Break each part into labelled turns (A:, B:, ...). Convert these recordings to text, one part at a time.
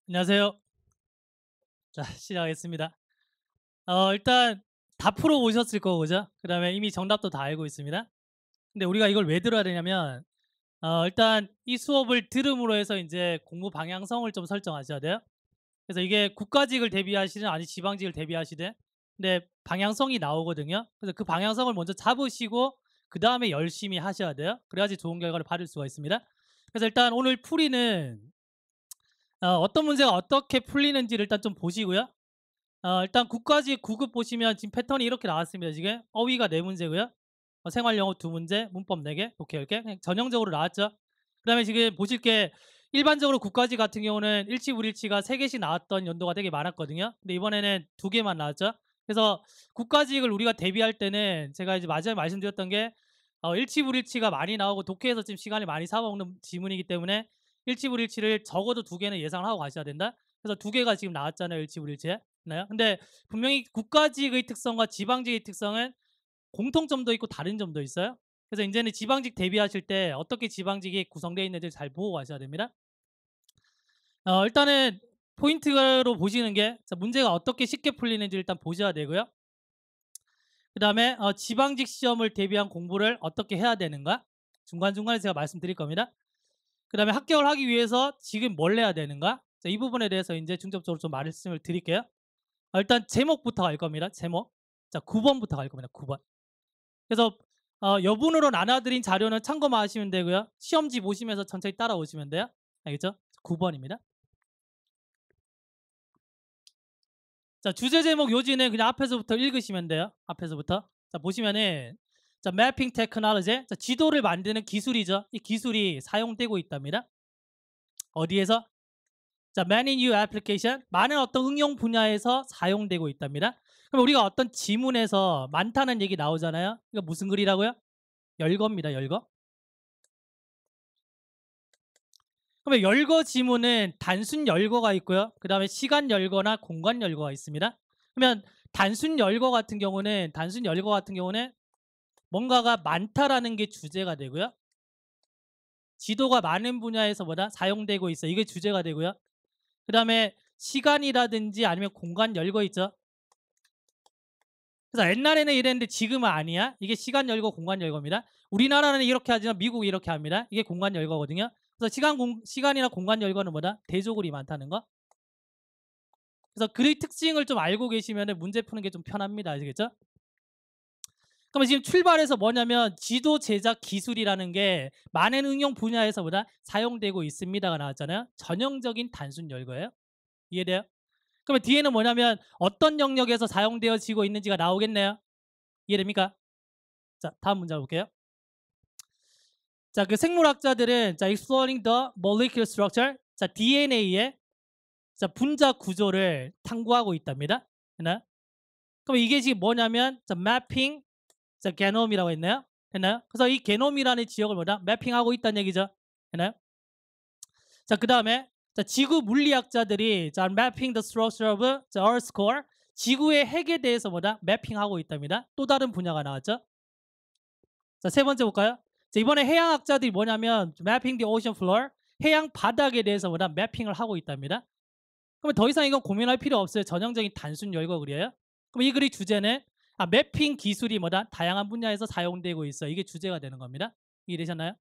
A: 안녕하세요. 자, 시작하겠습니다. 일단 다 풀어 오셨을 거고 그죠? 그다음에 이미 정답도 다 알고 있습니다. 근데 우리가 이걸 왜 들어야 되냐면 일단 이 수업을 들음으로 해서 인제 공부 방향성을 좀 설정하셔야 돼요. 그래서 이게 국가직을 대비하시든 아니 지방직을 대비하시든 근데 방향성이 나오거든요. 그래서 그 방향성을 먼저 잡으시고 그다음에 열심히 하셔야 돼요. 그래야지 좋은 결과를 받을 수가 있습니다. 그래서 일단 오늘 풀이는 어떤 문제가 어떻게 풀리는지를 일단 좀 보시고요. 일단 국가직 9급 보시면 지금 패턴이 이렇게 나왔습니다. 지금 어휘가 4 문제고요. 생활 영어 2 문제, 문법 4 개, 독해 10개 그냥 전형적으로 나왔죠. 그다음에 지금 보실 게 일반적으로 국가직 같은 경우는 일치 불일치가 3 개씩 나왔던 연도가 되게 많았거든요. 근데 이번에는 2 개만 나왔죠. 그래서 국가직을 우리가 대비할 때는 제가 이제 마지막에 말씀드렸던 게 일치 불일치가 많이 나오고 독해에서 지금 시간이 많이 잡아먹는 지문이기 때문에 일치 불일치를 적어도 2 개는 예상을 하고 가셔야 된다. 그래서 2 개가 지금 나왔잖아요, 일치 불일치에. 나요? 근데 분명히 국가직의 특성과 지방직의 특성은 공통점도 있고 다른 점도 있어요. 그래서 인제는 지방직 대비하실 때 어떻게 지방직이 구성되어 있는지 잘 보고 가셔야 됩니다. 일단은 포인트로 보시는 게 자 문제가 어떻게 쉽게 풀리는지 일단 보셔야 되고요. 그다음에 지방직 시험을 대비한 공부를 어떻게 해야 되는가 중간중간에 제가 말씀드릴 겁니다. 그다음에 합격을 하기 위해서 지금 뭘 해야 되는가 자 이 부분에 대해서 인제 중점적으로 좀 말씀을 드릴게요. 일단 제목부터 갈 겁니다. 제목. 자 9 번부터 갈 겁니다. 9 번. 그래서 여분으로 나눠 드린 자료는 참고만 하시면 되고요. 시험지 보시면서 천천히 따라오시면 돼요. 알겠죠? 9 번입니다. 자 주제 제목 요지는 그냥 앞에서부터 읽으시면 돼요. 앞에서부터. 자 보시면은 자 매핑 테크놀로지 자 지도를 만드는 기술이죠. 이 기술이 사용되고 있답니다. 어디에서? 자 many new application 많은 어떤 응용 분야에서 사용되고 있답니다. 그럼 우리가 어떤 지문에서 많다는 얘기 나오잖아요. 이거 무슨 글이라고요? 열거입니다. 열거. 그러면 열거 지문은 단순 열거가 있고요. 그다음에 시간 열거나 공간 열거가 있습니다. 그러면 단순 열거 같은 경우는 뭔가가 많다라는 게 주제가 되고요. 지도가 많은 분야에서 뭐다 사용되고 있어. 이게 주제가 되고요. 그다음에 시간이라든지 아니면 공간 열거 있죠. 그래서 옛날에는 이랬는데 지금은 아니야. 이게 시간 열거, 공간 열거입니다. 우리나라는 이렇게 하지만 미국이 이렇게 합니다. 이게 공간 열거거든요. 그래서 시간이나 공간 열거는 뭐다? 대조글이 많다는 거. 그래서 글의 특징을 좀 알고 계시면은 문제 푸는 게 좀 편합니다. 아시겠죠? 그러면 지금 출발해서 뭐냐면 지도 제작 기술이라는 게 많은 응용 분야에서 보다 사용되고 있습니다가 나왔잖아요. 전형적인 단순 열거예요. 이해돼요? 그러면 뒤에는 뭐냐면 어떤 영역에서 사용되어지고 있는지가 나오겠네요. 이해됩니까? 자, 다음 문제 볼게요. 자, 그 생물학자들은 자, exploring the molecular structure. 자, DNA의 자, 분자 구조를 탐구하고 있답니다. 됐나요? 그럼 이게 지금 뭐냐면 자, mapping 자, 게놈이라고 했나요? 됐나요? 그래서 이 게놈이라는 지역을 뭐다? 매핑하고 있다는 얘기죠. 됐나요? 자, 그다음에 자, 지구 물리학자들이 자, mapping the structure of the Earth's core 지구의 핵에 대해서 뭐다? 매핑하고 있답니다. 또 다른 분야가 나왔죠. 자, 세 번째 볼까요? 자, 이번에 해양학자들이 뭐냐면 mapping the ocean floor 해양 바닥에 대해서 뭐다? 매핑을 하고 있답니다. 그러면 더 이상 이건 고민할 필요 없어요. 전형적인 단순 열거 글이에요. 그럼 이 글의 주제는 매핑 기술이 뭐다? 다양한 분야에서 사용되고 있어. 이게 주제가 되는 겁니다. 이해되셨나요?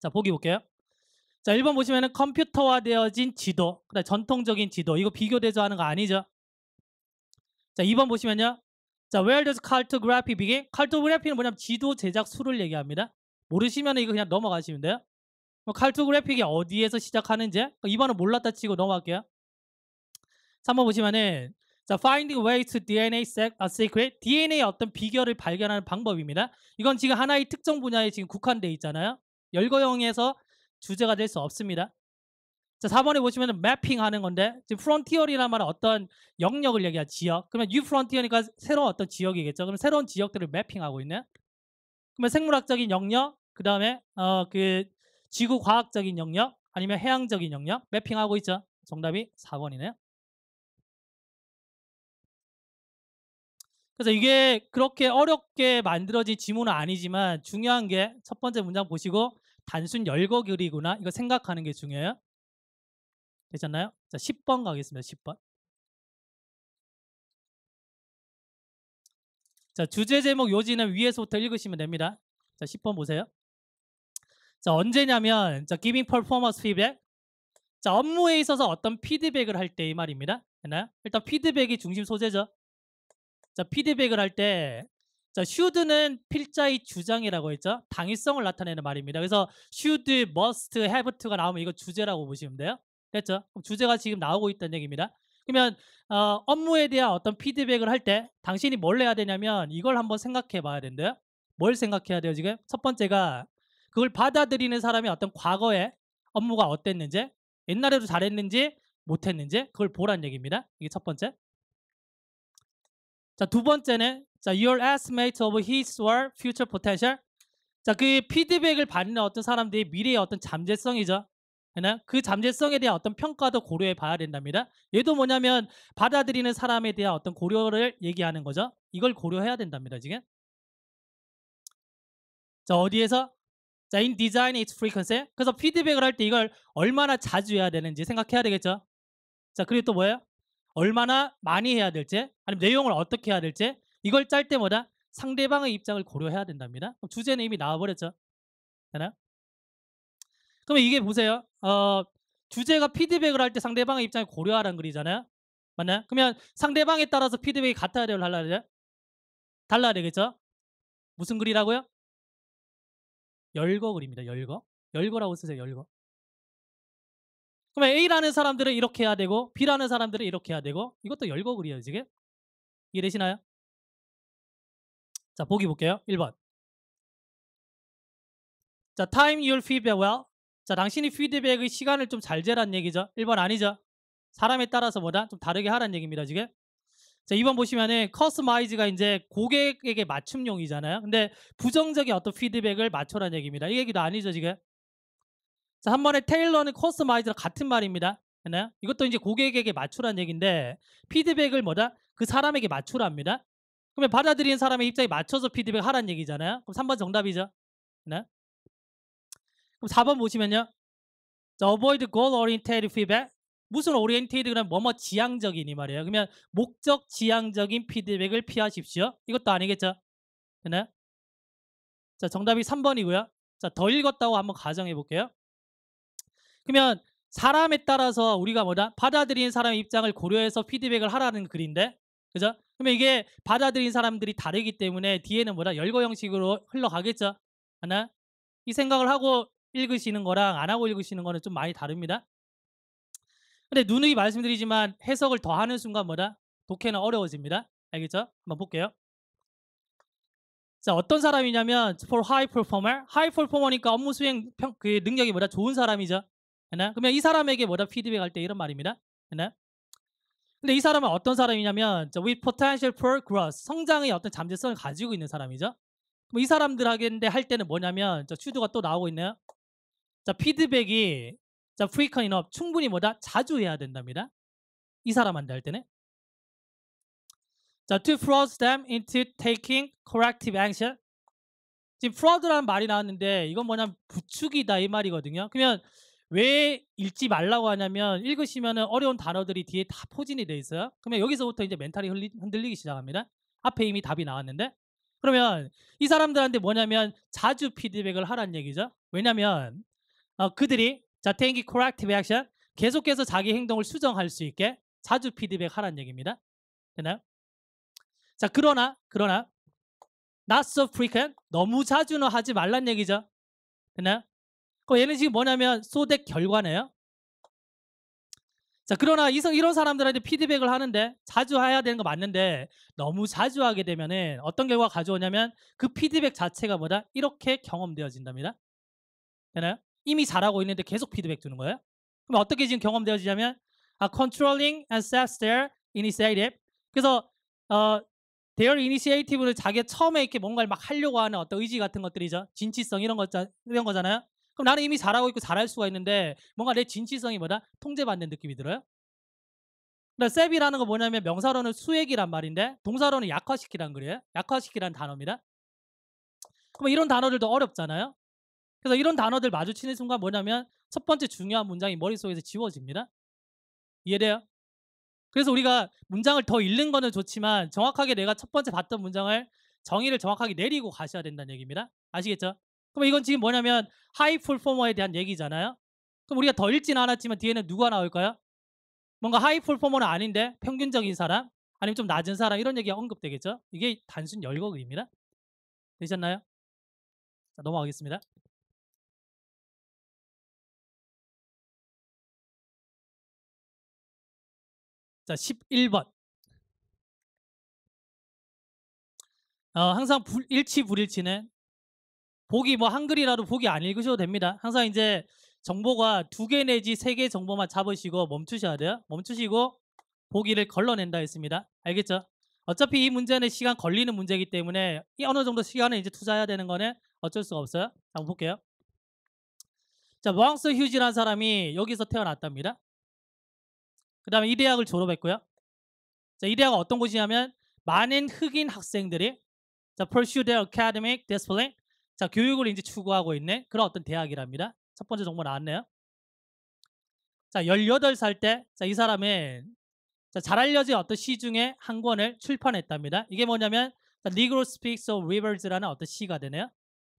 A: 자, 보기 볼게요. 자, 1번 보시면은 컴퓨터화되어진 지도. 그다음에 전통적인 지도. 이거 비교 대조하는 거 아니죠? 자, 2번 보시면요. 자, where does cartography begin? cartography는 뭐냐면 지도 제작 수를 얘기합니다. 모르시면 이거 그냥 넘어가시면 돼요. cartography가 어디에서 시작하는지 2번은 몰랐다 치고 넘어갈게요. 3번 보시면은 자, finding ways to DNA secret DNA의 어떤 비결을 발견하는 방법입니다. 이건 지금 하나의 특정 분야에 지금 국한돼 있잖아요. 열거형에서 주제가 될 수 없습니다. 자, 4번에 보시면은 매핑하는 건데 지금 프론티어리라는 말은 어떤 영역을 얘기한 지역. 그러면 뉴 프론티어니까 새로운 어떤 지역이겠죠. 그럼 새로운 지역들을 매핑하고 있는. 그러면 생물학적인 영역, 그다음에 그 지구 과학적인 영역, 아니면 해양적인 영역 매핑하고 있죠. 정답이 4번이네요. 그래서 이게 그렇게 어렵게 만들어진 지문은 아니지만 중요한 게 첫 번째 문장 보시고 단순 열거 글이구나 이거 생각하는 게 중요해요. 되셨나요? 자, 10번 가겠습니다. 10번. 자, 주제 제목 요지는 위에서부터 읽으시면 됩니다. 자, 10번 보세요. 자, 언제냐면 자, giving performance feedback. 자, 업무에 있어서 어떤 피드백을 할 때 이 말입니다. 됐나요? 일단 피드백이 중심 소재죠. 자, 피드백을 할 때 자, should는 필자의 주장이라고 했죠. 당위성을 나타내는 말입니다. 그래서 should, must, have to가 나오면 이거 주제라고 보시면 돼요. 됐죠? 그럼 주제가 지금 나오고 있다는 얘기입니다. 그러면 업무에 대한 어떤 피드백을 할 때 당신이 뭘 해야 되냐면 이걸 한번 생각해 봐야 된대요. 뭘 생각해야 돼요, 지금? 첫 번째가 그걸 받아들이는 사람이 어떤 과거에 업무가 어땠는지, 옛날에도 잘했는지 못했는지 그걸 보란 얘기입니다. 이게 첫 번째. 자, 두 번째는 자, your estimate of his or future potential. 자, 그 피드백을 받는 어떤 사람들이 미래의 어떤 잠재성이죠. 그 잠재성에 대한 어떤 평가도 고려해 봐야 된답니다. 얘도 뭐냐면 받아들이는 사람에 대한 어떤 고려를 얘기하는 거죠. 이걸 고려해야 된답니다, 지금. 자, 어디에서? 자, in design its frequency. 그래서 피드백을 할 때 이걸 얼마나 자주 해야 되는지 생각해야 되겠죠. 자, 그리고 또 뭐예요? 얼마나 많이 해야 될지, 아니면 내용을 어떻게 해야 될지, 이걸 짤 때마다 상대방의 입장을 고려해야 된답니다. 그럼 주제는 이미 나와버렸죠. 되나요? 그러면 이게 보세요. 주제가 피드백을 할 때 상대방의 입장을 고려하라는 글이잖아요. 맞나요? 그러면 상대방에 따라서 피드백이 같아야 돼요? 달라야 돼요? 달라야 되겠죠? 무슨 글이라고요? 열거 글입니다. 열거. 열거라고 쓰세요. 열거. 그러면 A라는 사람들은 이렇게 해야 되고 B라는 사람들은 이렇게 해야 되고 이것도 열거 글이에요, 지금. 이해되시나요? 자, 보기 볼게요. 1번. 자, time your feedback well. 자, 당신이 피드백의 시간을 좀 잘 재란 얘기죠. 1번 아니죠. 사람에 따라서 뭐다? 좀 다르게 하란 얘기입니다, 지금. 자, 2번 보시면은 커스터마이즈가 이제 고객에게 맞춤용이잖아요. 근데 부정적인 어떤 피드백을 맞춰란 얘기입니다. 이 얘기도 아니죠, 지금. 자, 한 번에 테일러는 커스터마이즈랑 같은 말입니다. 됐나요? 이것도 이제 고객에게 맞추란 얘기인데 피드백을 뭐다? 그 사람에게 맞추랍니다. 그러면 받아들이는 사람의 입장에 맞춰서 피드백 하란 얘기잖아요. 그럼 3번 정답이죠. 네? 그럼 4번 보시면요. 자, avoid goal oriented feedback. 무슨 oriented는 뭐뭐 지향적인 이 말이에요. 그러면 목적 지향적인 피드백을 피하십시오. 이것도 아니겠죠. 네? 자, 정답이 3번이고요. 자, 더 읽었다고 한번 가정해 볼게요. 그러면 사람에 따라서 우리가 뭐다? 받아들이는 사람의 입장을 고려해서 피드백을 하라는 글인데, 그죠? 그러면 이게 받아들이는 사람들이 다르기 때문에 뒤에는 뭐다? 열거 형식으로 흘러가겠죠? 하나? 이 생각을 하고 읽으시는 거랑 안 하고 읽으시는 거는 좀 많이 다릅니다. 근데 누누이 말씀드리지만 해석을 더 하는 순간 뭐다? 독해는 어려워집니다. 알겠죠? 한번 볼게요. 자, 어떤 사람이냐면 for high performer. high performer니까 업무 수행 그 능력이 뭐다? 좋은 사람이죠. 했나? 그러면 이 사람에게 뭐다? 피드백 할 때 이런 말입니다. 했나? 근데 이 사람은 어떤 사람이냐면 with potential for growth. 성장의 어떤 잠재성을 가지고 있는 사람이죠. 뭐 이 사람들에게 할 때는 뭐냐면 슈드가 또 나오고 있네요. 자, 피드백이 자, frequent enough. 충분히 뭐다? 자주 해야 된답니다. 이 사람한테 할 때는. 자, to force them into taking corrective action. 지금 fraud라는 말이 나왔는데 이건 뭐냐면 부추기다 이 말이거든요. 그러면 왜 읽지 말라고 하냐면 읽으시면 어려운 단어들이 뒤에 다 포진이 돼 있어요. 그러면 여기서부터 이제 멘탈이 흔들리기 시작합니다. 앞에 이미 답이 나왔는데. 그러면 이 사람들한테 뭐냐면 자주 피드백을 하란 얘기죠. 왜냐면 그들이 자, taking corrective action 계속해서 자기 행동을 수정할 수 있게 자주 피드백 하란 얘기입니다. 되나요? 자, 그러나 not so frequent 너무 자주는 하지 말란 얘기죠. 됐나요? 그럼 얘는 지금 뭐냐면 so that 결과네요. 자, 그러나 이런 사람들한테 피드백을 하는데 자주 해야 되는 거 맞는데 너무 자주 하게 되면은 어떤 결과가 가져오냐면 그 피드백 자체가 뭐다? 이렇게 경험되어진답니다. 되나요? 이미 잘하고 있는데 계속 피드백 주는 거예요. 그럼 어떻게 지금 경험되어지냐면 controlling and self their initiative. 그래서 their initiative는 자기가 처음에 이렇게 뭔가를 막 하려고 하는 어떤 의지 같은 것들이죠. 진취성 이런 거잖아요. 그럼 나는 이미 잘하고 있고 잘할 수가 있는데 뭔가 내 진취성이 뭐다? 통제받는 느낌이 들어요. 그러니까 셉이라는 거 뭐냐면 명사로는 수액이란 말인데 동사로는 약화시키라는 거예요. 약화시키라는 단어입니다. 그럼 이런 단어들도 어렵잖아요. 그래서 이런 단어들 마주치는 순간 뭐냐면 첫 번째 중요한 문장이 머릿속에서 지워집니다. 이해돼요? 그래서 우리가 문장을 더 읽는 거는 좋지만 정확하게 내가 첫 번째 봤던 문장을 정의를 정확하게 내리고 가셔야 된다는 얘기입니다. 아시겠죠? 그럼 이건 지금 뭐냐면 하이 퍼포머에 대한 얘기잖아요. 그럼 우리가 더 읽진 않았지만 뒤에는 누가 나올까요? 뭔가 하이 퍼포머는 아닌데 평균적인 사람 아니면 좀 낮은 사람 이런 얘기가 언급되겠죠? 이게 단순 열거글입니다. 되셨나요? 자, 넘어가겠습니다. 자, 11번. 항상 일치 불일치는 보기 뭐 한글이라도 보기 안 읽으셔도 됩니다. 항상 이제 정보가 2개 내지 3개 정보만 잡으시고 멈추셔야 돼요. 멈추시고 보기를 걸러낸다 했습니다. 알겠죠? 어차피 이 문제는 시간 걸리는 문제이기 때문에 이 어느 정도 시간을 이제 투자해야 되는 거는 어쩔 수가 없어요. 한번 볼게요. 자, 왕스 휴지라는 사람이 여기서 태어났답니다. 그 다음에 이 대학을 졸업했고요. 자, 이 대학은 어떤 곳이냐면 많은 흑인 학생들이 자, pursue their academic discipline. 자, 교육을 이제 추구하고 있는 그런 어떤 대학이랍니다. 첫 번째 정보 나왔네요. 자, 18살 때, 자, 이 사람은 자, 잘 알려진 어떤 시 중에 한 권을 출판했답니다. 이게 뭐냐면 Negro Speaks of Rivers라는 어떤 시가 되네요.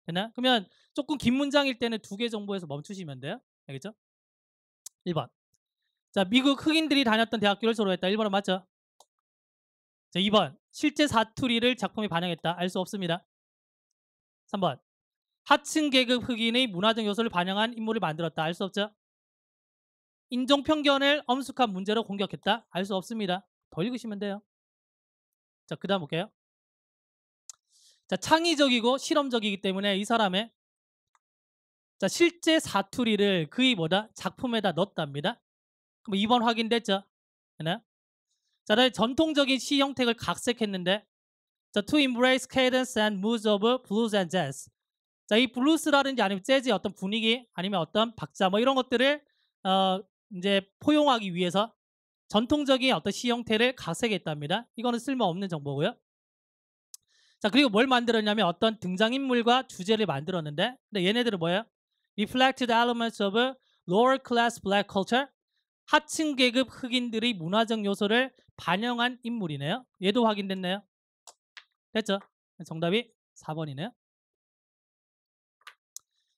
A: 되나? 그러면 조금 긴 문장일 때는 2개 정보에서 멈추시면 돼요. 알겠죠? 1번. 자, 미국 흑인들이 다녔던 대학교를 졸업했다. 1번은 맞죠? 자, 2번. 실제 사투리를 작품에 반영했다. 알 수 없습니다. 3번. 하층 계급 흑인의 문화적 요소를 반영한 인물을 만들었다. 알 수 없죠? 인종 편견을 엄숙한 문제로 공격했다. 알 수 없습니다. 더 읽으시면 돼요. 자, 그 다음 볼게요. 자, 창의적이고 실험적이기 때문에 이 사람의 자, 실제 사투리를 그의 뭐다? 작품에다 넣었답니다. 그럼 2번 확인됐죠? 네? 자, 다음에 전통적인 시 형태를 각색했는데 자, to embrace cadence and moods of blues and jazz. 자, 이 블루스라든지 아니면 재즈의 어떤 분위기 아니면 어떤 박자 뭐 이런 것들을 이제 포용하기 위해서 전통적인 어떤 시 형태를 각색했답니다. 이거는 쓸모없는 정보고요. 자, 그리고 뭘 만들었냐면 어떤 등장인물과 주제를 만들었는데 근데 얘네들은 뭐예요? Reflected elements of lower class black culture. 하층 계급 흑인들의 문화적 요소를 반영한 인물이네요. 얘도 확인됐네요. 됐죠? 정답이 4번이네요.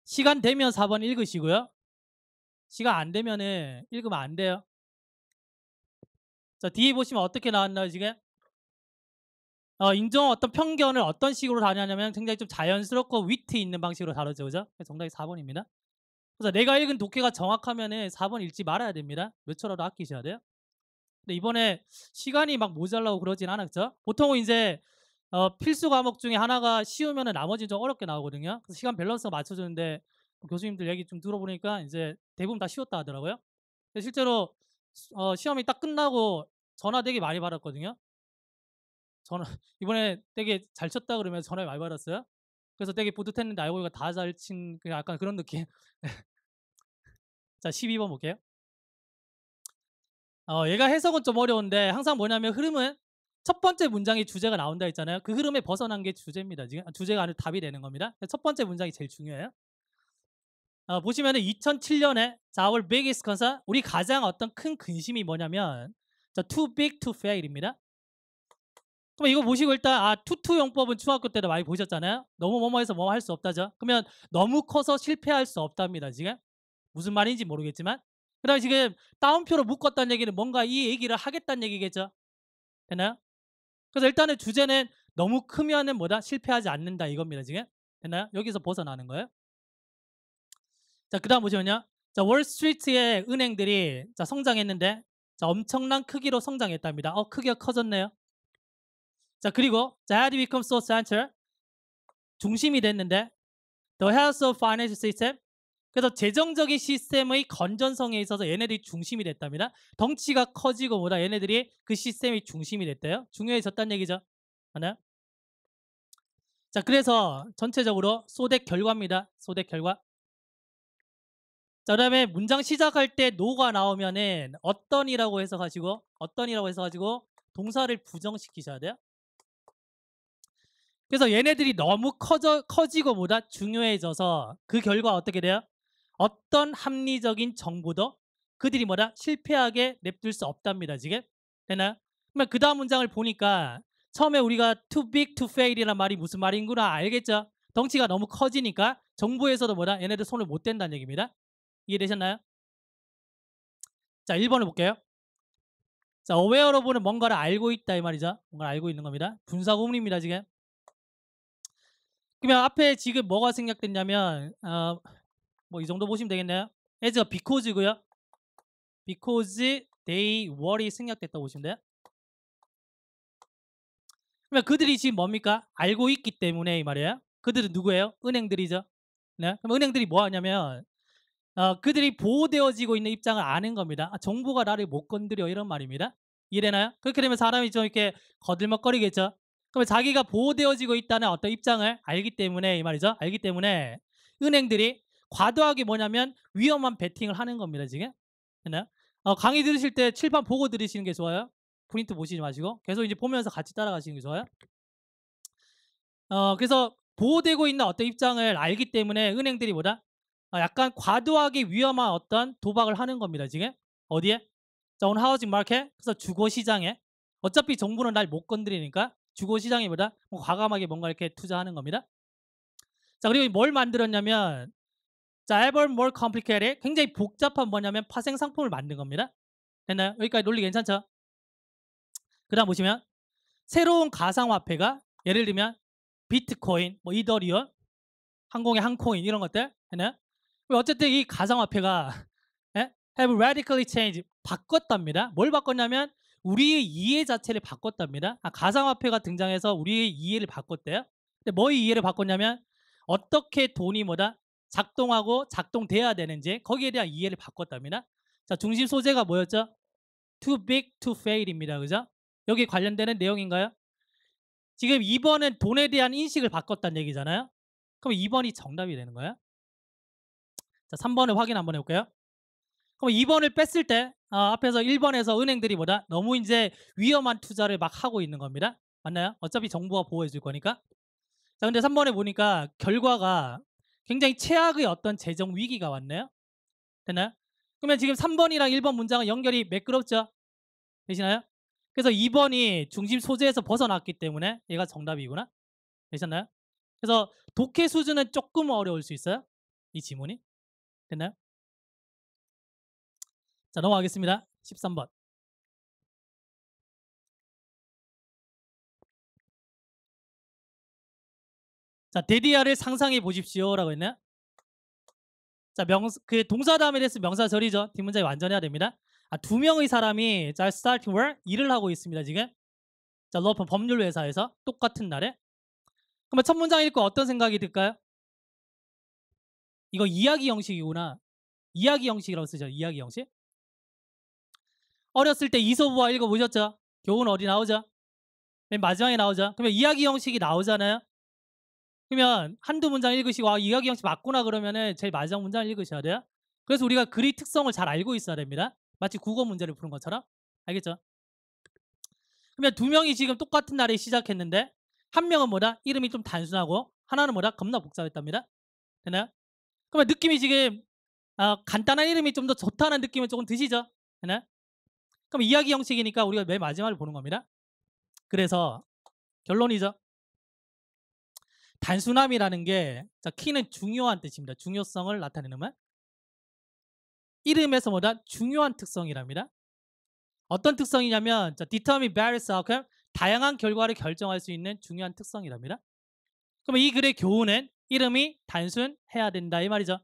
A: 시간 되면 4번 읽으시고요. 시간 안 되면은 읽으면 안 돼요. 자, 뒤에 보시면 어떻게 나왔나요, 지금? 인종 어떤 편견을 어떤 식으로 다루냐면 굉장히 좀 자연스럽고 위트 있는 방식으로 다루죠, 그죠? 정답이 4번입니다. 그래서 내가 읽은 독해가 정확하면은 4번 읽지 말아야 됩니다. 몇 초라도 아끼셔야 돼요. 근데 이번에 시간이 막 모자라고 그러진 않았죠? 보통은 이제 필수 과목 중에 하나가 쉬우면은 나머지는 좀 어렵게 나오거든요. 그래서 시간 밸런스가 맞춰주는데 교수님들 얘기 좀 들어보니까 이제 대부분 다 쉬웠다 하더라고요. 근데 실제로 시험이 딱 끝나고 전화 되게 많이 받았거든요. 전화 이번에 되게 잘 쳤다 그러면 전화 많이 받았어요. 그래서 되게 뿌듯했는데 알고 보니까 다 잘 친 약간 그런 느낌. 자, 12번 볼게요. 얘가 해석은 좀 어려운데 항상 뭐냐면 흐름은 첫 번째 문장의 주제가 나온다 했잖아요. 그 흐름에 벗어난 게 주제입니다. 지금 주제가 아니라 답이 되는 겁니다. 첫 번째 문장이 제일 중요해요. 보시면은 2007년에 자, our biggest concern 우리 가장 어떤 큰 근심이 뭐냐면 자, too big to fail입니다. 그럼 이거 보시고 일단 투투 용법은 중학교 때도 많이 보셨잖아요. 너무 뭐뭐해서 뭐 할 수 없다죠. 그러면 너무 커서 실패할 수 없답니다. 지금 무슨 말인지 모르겠지만 그다음에 지금 따옴표로 묶었다는 얘기는 뭔가 이 얘기를 하겠다는 얘기겠죠. 됐나요? 그래서 일단은 주제는 너무 크면은 뭐다? 실패하지 않는다 이겁니다. 지금 됐나요? 여기서 벗어나는 거예요. 자, 그다음 보시면요. 자, 월스트리트의 은행들이 자, 성장했는데 자, 엄청난 크기로 성장했답니다. 크기가 커졌네요. 자, 그리고 자, had become so central 중심이 됐는데 the health of financial system 그래서 재정적인 시스템의 건전성에 있어서 얘네들이 중심이 됐답니다. 덩치가 커지고 뭐다 얘네들이 그 시스템이 중심이 됐대요. 중요해졌다는 얘기죠. 하나. 자, 그래서 전체적으로 소댓 결과입니다. 소댓 결과. 자, 그다음에 문장 시작할 때 no가 나오면은 어떤이라고 해석하시고 동사를 부정시키셔야 돼요. 그래서 얘네들이 너무 커지고 보다 중요해져서 그 결과 어떻게 돼요? 어떤 합리적인 정보도 그들이 뭐다? 실패하게 냅둘 수 없답니다. 지금 되나요? 그러면 그 다음 문장을 보니까 처음에 우리가 too big to fail이란 말이 무슨 말인구나 알겠죠? 덩치가 너무 커지니까 정부에서도 뭐다? 얘네들 손을 못 댄다는 얘기입니다. 이해되셨나요? 자, 1번을 볼게요. 자, aware of는 뭔가를 알고 있다 이 말이죠. 뭔가를 알고 있는 겁니다. 분사구문입니다, 지금. 그러면 앞에 지금 뭐가 생략됐냐면 뭐 이 정도 보시면 되겠네요. as가 because고요. because they were이 생략됐다고 보시면 돼요. 그러면 그들이 지금 뭡니까? 알고 있기 때문에 이 말이에요. 그들은 누구예요? 은행들이죠. 네? 그럼 은행들이 뭐 하냐면 그들이 보호되어지고 있는 입장을 아는 겁니다. 정부가 나를 못 건드려 이런 말입니다. 이해되나요? 그렇게 되면 사람이 좀 이렇게 거들먹거리겠죠. 그러면 자기가 보호되어지고 있다는 어떤 입장을 알기 때문에 이 말이죠. 알기 때문에 은행들이 과도하게 뭐냐면 위험한 베팅을 하는 겁니다. 지금. 됐나요? 강의 들으실 때 칠판 보고 들으시는 게 좋아요. 프린트 보시지 마시고 계속 이제 보면서 같이 따라가시는 게 좋아요. 그래서 보호되고 있는 어떤 입장을 알기 때문에 은행들이 뭐다? 약간 과도하게 위험한 어떤 도박을 하는 겁니다. 지금 어디에? 자, 오늘 하우징 마켓 그래서 주거 시장에 어차피 정부는 날 못 건드리니까 주거 시장에 뭐다? 과감하게 뭔가 이렇게 투자하는 겁니다. 자, 그리고 뭘 만들었냐면 자, ever more complicated 굉장히 복잡한 뭐냐면 파생 상품을 만든 겁니다. 됐나요? 여기까지 논리 괜찮죠? 그다음 보시면 새로운 가상화폐가 예를 들면 비트코인, 뭐 이더리움, 항공의 항코인 이런 것들, 했나요? 어쨌든 이 가상화폐가 have radically changed 바꿨답니다. 뭘 바꿨냐면 우리의 이해 자체를 바꿨답니다. 가상화폐가 등장해서 우리의 이해를 바꿨대요. 근데 뭐의 이해를 바꿨냐면 어떻게 돈이 뭐다 작동하고 작동돼야 되는지 거기에 대한 이해를 바꿨답니다. 자, 중심 소재가 뭐였죠? Too big to fail입니다. 그죠? 여기 관련되는 내용인가요? 지금 2번은 돈에 대한 인식을 바꿨다는 얘기잖아요. 그럼 2번이 정답이 되는 거예요. 자, 3번을 확인 한번 해볼게요. 그럼 2번을 뺐을 때 앞에서 1번에서 은행들이 뭐다? 너무 이제 위험한 투자를 막 하고 있는 겁니다. 맞나요? 어차피 정부가 보호해 줄 거니까. 자, 근데 3번에 보니까 결과가 굉장히 최악의 어떤 재정 위기가 왔네요. 됐나요? 그러면 지금 3번이랑 1번 문장은 연결이 매끄럽죠? 되시나요? 그래서 2번이 중심 소재에서 벗어났기 때문에 얘가 정답이구나. 되셨나요? 그래서 독해 수준은 조금 어려울 수 있어요. 이 지문이. 됐나요? 자, 넘어가겠습니다. 13번. 자, 데디아를 상상해 보십시오라고 했나요? 자, 그 동사 다음에 됐으면 명사절이죠. 뒷문장이 완전해야 됩니다. 두 명의 사람이 자, starting where 일을 하고 있습니다. 지금. 자, 로펌 법률 회사에서 똑같은 날에. 그러면 첫 문장 읽고 어떤 생각이 들까요? 이거 이야기 형식이구나. 이야기 형식이라고 쓰죠. 이야기 형식. 어렸을 때 이소부화 읽어보셨죠? 교훈 어디 나오죠? 맨 마지막에 나오죠. 그러면 이야기 형식이 나오잖아요. 그러면 한두 문장 읽으시고 이야기 형식 맞구나 그러면은 제일 마지막 문장을 읽으셔야 돼요. 그래서 우리가 글의 특성을 잘 알고 있어야 됩니다. 마치 국어 문제를 푸는 것처럼. 알겠죠? 그러면 두 명이 지금 똑같은 날에 시작했는데 한 명은 뭐다? 이름이 좀 단순하고 하나는 뭐다? 겁나 복잡했답니다. 되나요? 그러면 느낌이 지금 간단한 이름이 좀 더 좋다는 느낌은 조금 드시죠? 되나요? 그럼 이야기 형식이니까 우리가 맨 마지막을 보는 겁니다. 그래서 결론이죠. 단순함이라는 게 자, 키는 중요한 뜻입니다. 중요성을 나타내는 말. 이름에서 뭐다? 중요한 특성이랍니다. 어떤 특성이냐면 자, determine various outcome 다양한 결과를 결정할 수 있는 중요한 특성이랍니다. 그러면 이 글의 교훈은 이름이 단순해야 된다 이 말이죠.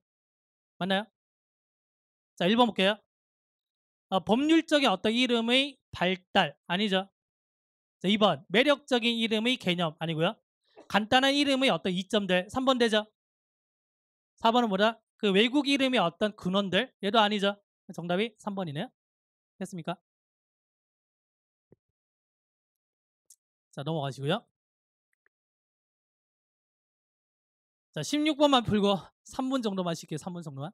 A: 맞나요? 자, 1번 볼게요. 법률적인 어떤 이름의 발달 아니죠. 자, 2번 매력적인 이름의 개념 아니고요. 간단한 이름의 어떤 이점들 3번 되죠. 4번은 뭐다? 그 외국 이름의 어떤 근원들 얘도 아니죠. 정답이 3번이네요. 됐습니까? 자, 넘어가시고요. 자, 16번만 풀고 3분 정도만 쉴게요. 3분 정도만.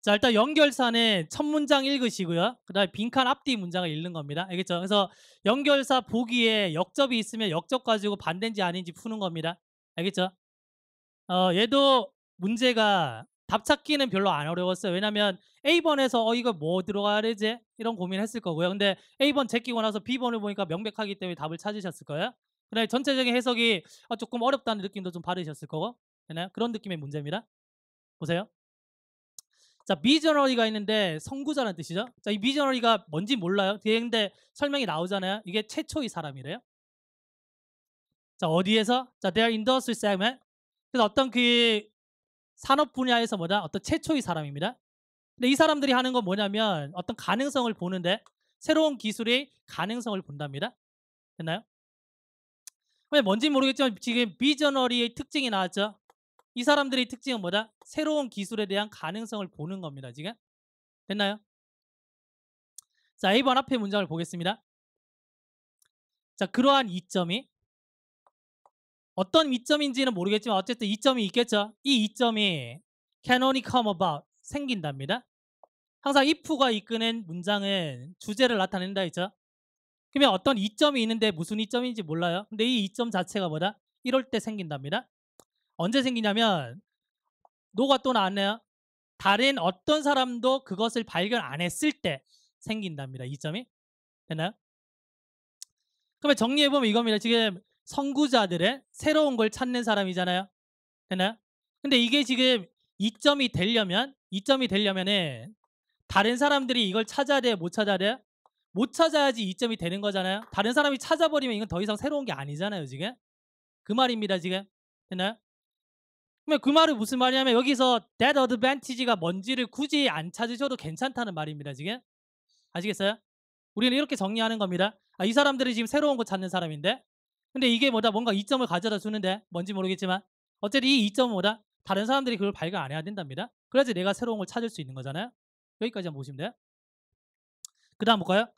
A: 자, 일단 연결사는 첫 문장 읽으시고요. 그 다음에 빈칸 앞뒤 문장을 읽는 겁니다. 알겠죠? 그래서 연결사 보기에 역접이 있으면 역접 가지고 반대인지 아닌지 푸는 겁니다. 알겠죠? 얘도 문제가 답 찾기는 별로 안 어려웠어요. 왜냐면 A번에서 이거 뭐 들어가야 되지? 이런 고민했을 거고요. 근데 A번 제끼고 나서 B번을 보니까 명백하기 때문에 답을 찾으셨을 거예요. 그다음에 전체적인 해석이 조금 어렵다는 느낌도 좀 받으셨을 거고. 되나요? 그런 느낌의 문제입니다. 보세요. 자, 미저너리가 있는데 선구자라는 뜻이죠. 자, 이 미저너리가 뭔지 몰라요. 뒤에 근데 설명이 나오잖아요. 이게 최초의 사람이래요. 자, 어디에서? 자, their industry segment. 그래서 어떤 그 산업 분야에서 뭐다? 어떤 최초의 사람입니다. 근데 이 사람들이 하는 건 뭐냐면 어떤 가능성을 보는데 새로운 기술의 가능성을 본답니다. 됐나요? 왜 뭔지 모르겠지만 지금 비저너리의 특징이 나왔죠. 이 사람들의 특징은 뭐다? 새로운 기술에 대한 가능성을 보는 겁니다. 지금 됐나요? 자, A번 앞에 문장을 보겠습니다. 자, 그러한 이점이 어떤 이점인지는 모르겠지만 어쨌든 이점이 있겠죠. 이 이점이 can only come about 생긴답니다. 항상 if가 이끄는 문장은 주제를 나타낸다 했죠. 그러면 어떤 이점이 있는데 무슨 이점인지 몰라요. 근데 이 이점 자체가 뭐다? 이럴 때 생긴답니다. 언제 생기냐면 노가 또 나왔네요. 다른 어떤 사람도 그것을 발견 안 했을 때 생긴답니다. 이점이. 됐나요? 그러면 정리해보면 이겁니다. 지금 선구자들의 새로운 걸 찾는 사람이잖아요. 됐나요? 근데 이게 지금 이점이 되려면은 다른 사람들이 이걸 찾아야 돼요? 못 찾아야 돼요? 못 찾아야지 이점이 되는 거잖아요. 다른 사람이 찾아버리면 이건 더 이상 새로운 게 아니잖아요. 지금 그 말입니다. 지금 됐나요? 그러면 그 말은 무슨 말이냐면 여기서 that advantage가 뭔지를 굳이 안 찾으셔도 괜찮다는 말입니다. 지금 아시겠어요? 우리는 이렇게 정리하는 겁니다. 이 사람들이 지금 새로운 거 찾는 사람인데 근데 이게 뭐다? 뭔가 이점을 가져다 주는데 뭔지 모르겠지만 어쨌든 이 이점은 뭐다? 다른 사람들이 그걸 발견 안 해야 된답니다. 그래야지 내가 새로운 걸 찾을 수 있는 거잖아요. 여기까지 한번 보시면 돼요. 그 다음 볼까요?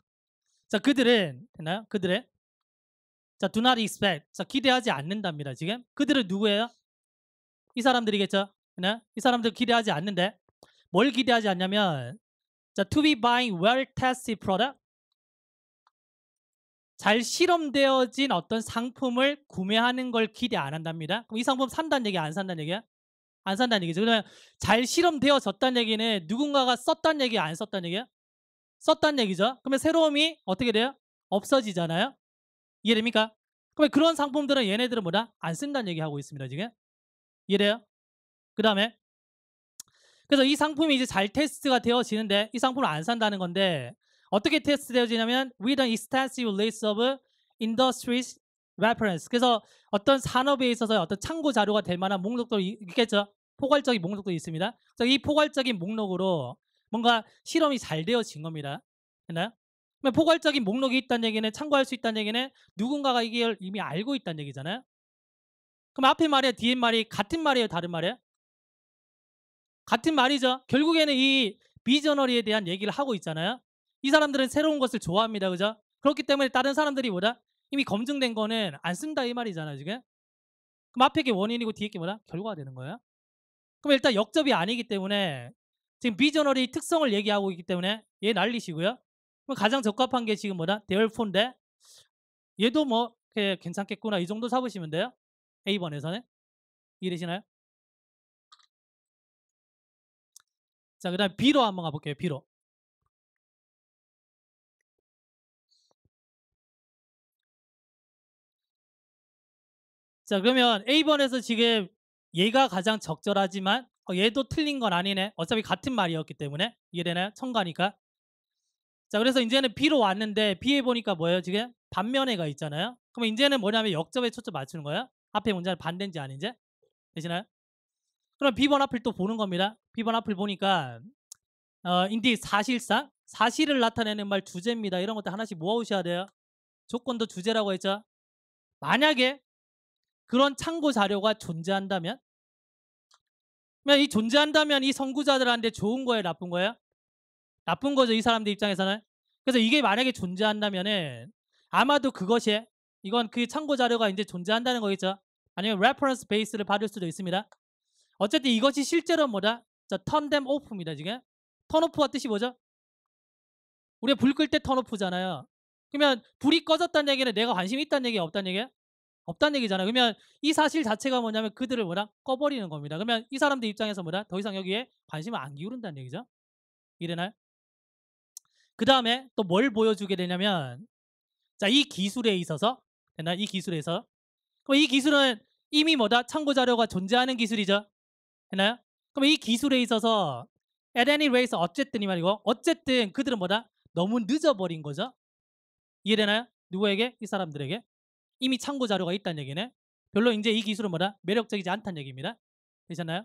A: 자, 그들은 됐나요? 그들의 자, do not expect. 자, 기대하지 않는답니다. 지금 그들은 누구예요? 이 사람들이겠죠. 네? 이 사람들 기대하지 않는데 뭘 기대하지 않냐면 자, to be buying well tested product. 잘 실험되어진 어떤 상품을 구매하는 걸 기대 안 한답니다. 그럼 이 상품 산다는 얘기 안 산다는 얘기야? 안 산다는 얘기죠. 그러면 잘 실험되어졌다는 얘기는 누군가가 썼다는 얘기 안 썼다는 얘기야? 썼다는 얘기죠. 그러면 새로움이 어떻게 돼요? 없어지잖아요. 이해됩니까? 그러면 그런 상품들은 얘네들은 뭐다? 안 쓴다는 얘기하고 있습니다. 지금 이해돼요? 그 다음에 그래서 이 상품이 이제 잘 테스트가 되어지는데 이 상품을 안 산다는 건데 어떻게 테스트 되어지냐면 with an extensive list of industries reference. 그래서 어떤 산업에 있어서 어떤 참고 자료가 될 만한 목록도 있겠죠. 포괄적인 목록도 있습니다. 그래서 이 포괄적인 목록으로 뭔가 실험이 잘 되어진 겁니다. 됐나요? 포괄적인 목록이 있다는 얘기는 참고할 수 있다는 얘기는 누군가가 이게 이미 알고 있다는 얘기잖아요. 그럼 앞에 말이야 뒤에 말이 같은 말이에요 다른 말이에요? 같은 말이죠. 결국에는 이 비저너리에 대한 얘기를 하고 있잖아요. 이 사람들은 새로운 것을 좋아합니다. 그죠? 그렇기 때문에 다른 사람들이 뭐다? 이미 검증된 거는 안 쓴다 이 말이잖아요. 지금. 그럼 앞에 게 원인이고 뒤에 게 뭐다? 결과가 되는 거예요. 그럼 일단 역접이 아니기 때문에 지금 비저너리 특성을 얘기하고 있기 때문에 얘 날리시고요. 그럼 가장 적합한 게 지금 뭐다? 대열포인데 얘도 뭐 괜찮겠구나 이 정도 잡으시면 돼요. A번에서는. 이해되시나요? 자, 그 다음 B로 한번 가볼게요. B로. 자, 그러면 A번에서 지금 얘가 가장 적절하지만 얘도 틀린 건 아니네. 어차피 같은 말이었기 때문에 이해되나요? 첨가니까. 자, 그래서 이제는 B로 왔는데 B에 보니까 뭐예요? 지금 반면에가 있잖아요. 그럼 이제는 뭐냐면 역접에 초점 맞추는 거예요. 앞에 문제는 반대인지 아닌지 되시나요? 그럼 B번 앞을 또 보는 겁니다. B번 앞을 보니까 인디 사실상 사실을 나타내는 말 주제입니다. 이런 것들 하나씩 모아오셔야 돼요. 조건도 주제라고 했죠. 만약에 그런 참고 자료가 존재한다면 이 존재한다면 이 선구자들한테 좋은 거예요 나쁜 거예요? 나쁜 거죠 이 사람들 입장에서는. 그래서 이게 만약에 존재한다면은 아마도 그것이 이건 그 참고 자료가 이제 존재한다는 거겠죠. 아니면 레퍼런스 베이스를 받을 수도 있습니다. 어쨌든 이것이 실제로 뭐다? 자, turn them off입니다. 지금 턴오프가 뜻이 뭐죠? 우리가 불 끌 때 턴오프잖아요. 그러면 불이 꺼졌다는 얘기는 내가 관심이 있다는 얘기야 없다는 얘기야? 없다는 얘기잖아요. 그러면 이 사실 자체가 뭐냐면 그들을 뭐라 꺼버리는 겁니다. 그러면 이 사람들 입장에서 뭐라 더 이상 여기에 관심을 안 기울인다는 얘기죠. 이래나요? 그 다음에 또 뭘 보여주게 되냐면 자, 이 기술에 있어서 됐나? 이 기술에 있어서 그럼 이 기술은 이미 뭐다? 참고 자료가 존재하는 기술이죠. 됐나요? 그럼 이 기술에 있어서 at any rate 어쨌든 이 말이고 어쨌든 그들은 뭐다? 너무 늦어버린 거죠. 이해되나요? 누구에게? 이 사람들에게 이미 참고 자료가 있다는 얘기네. 별로 이제 이 기술은 뭐다? 매력적이지 않다는 얘기입니다. 되셨나요?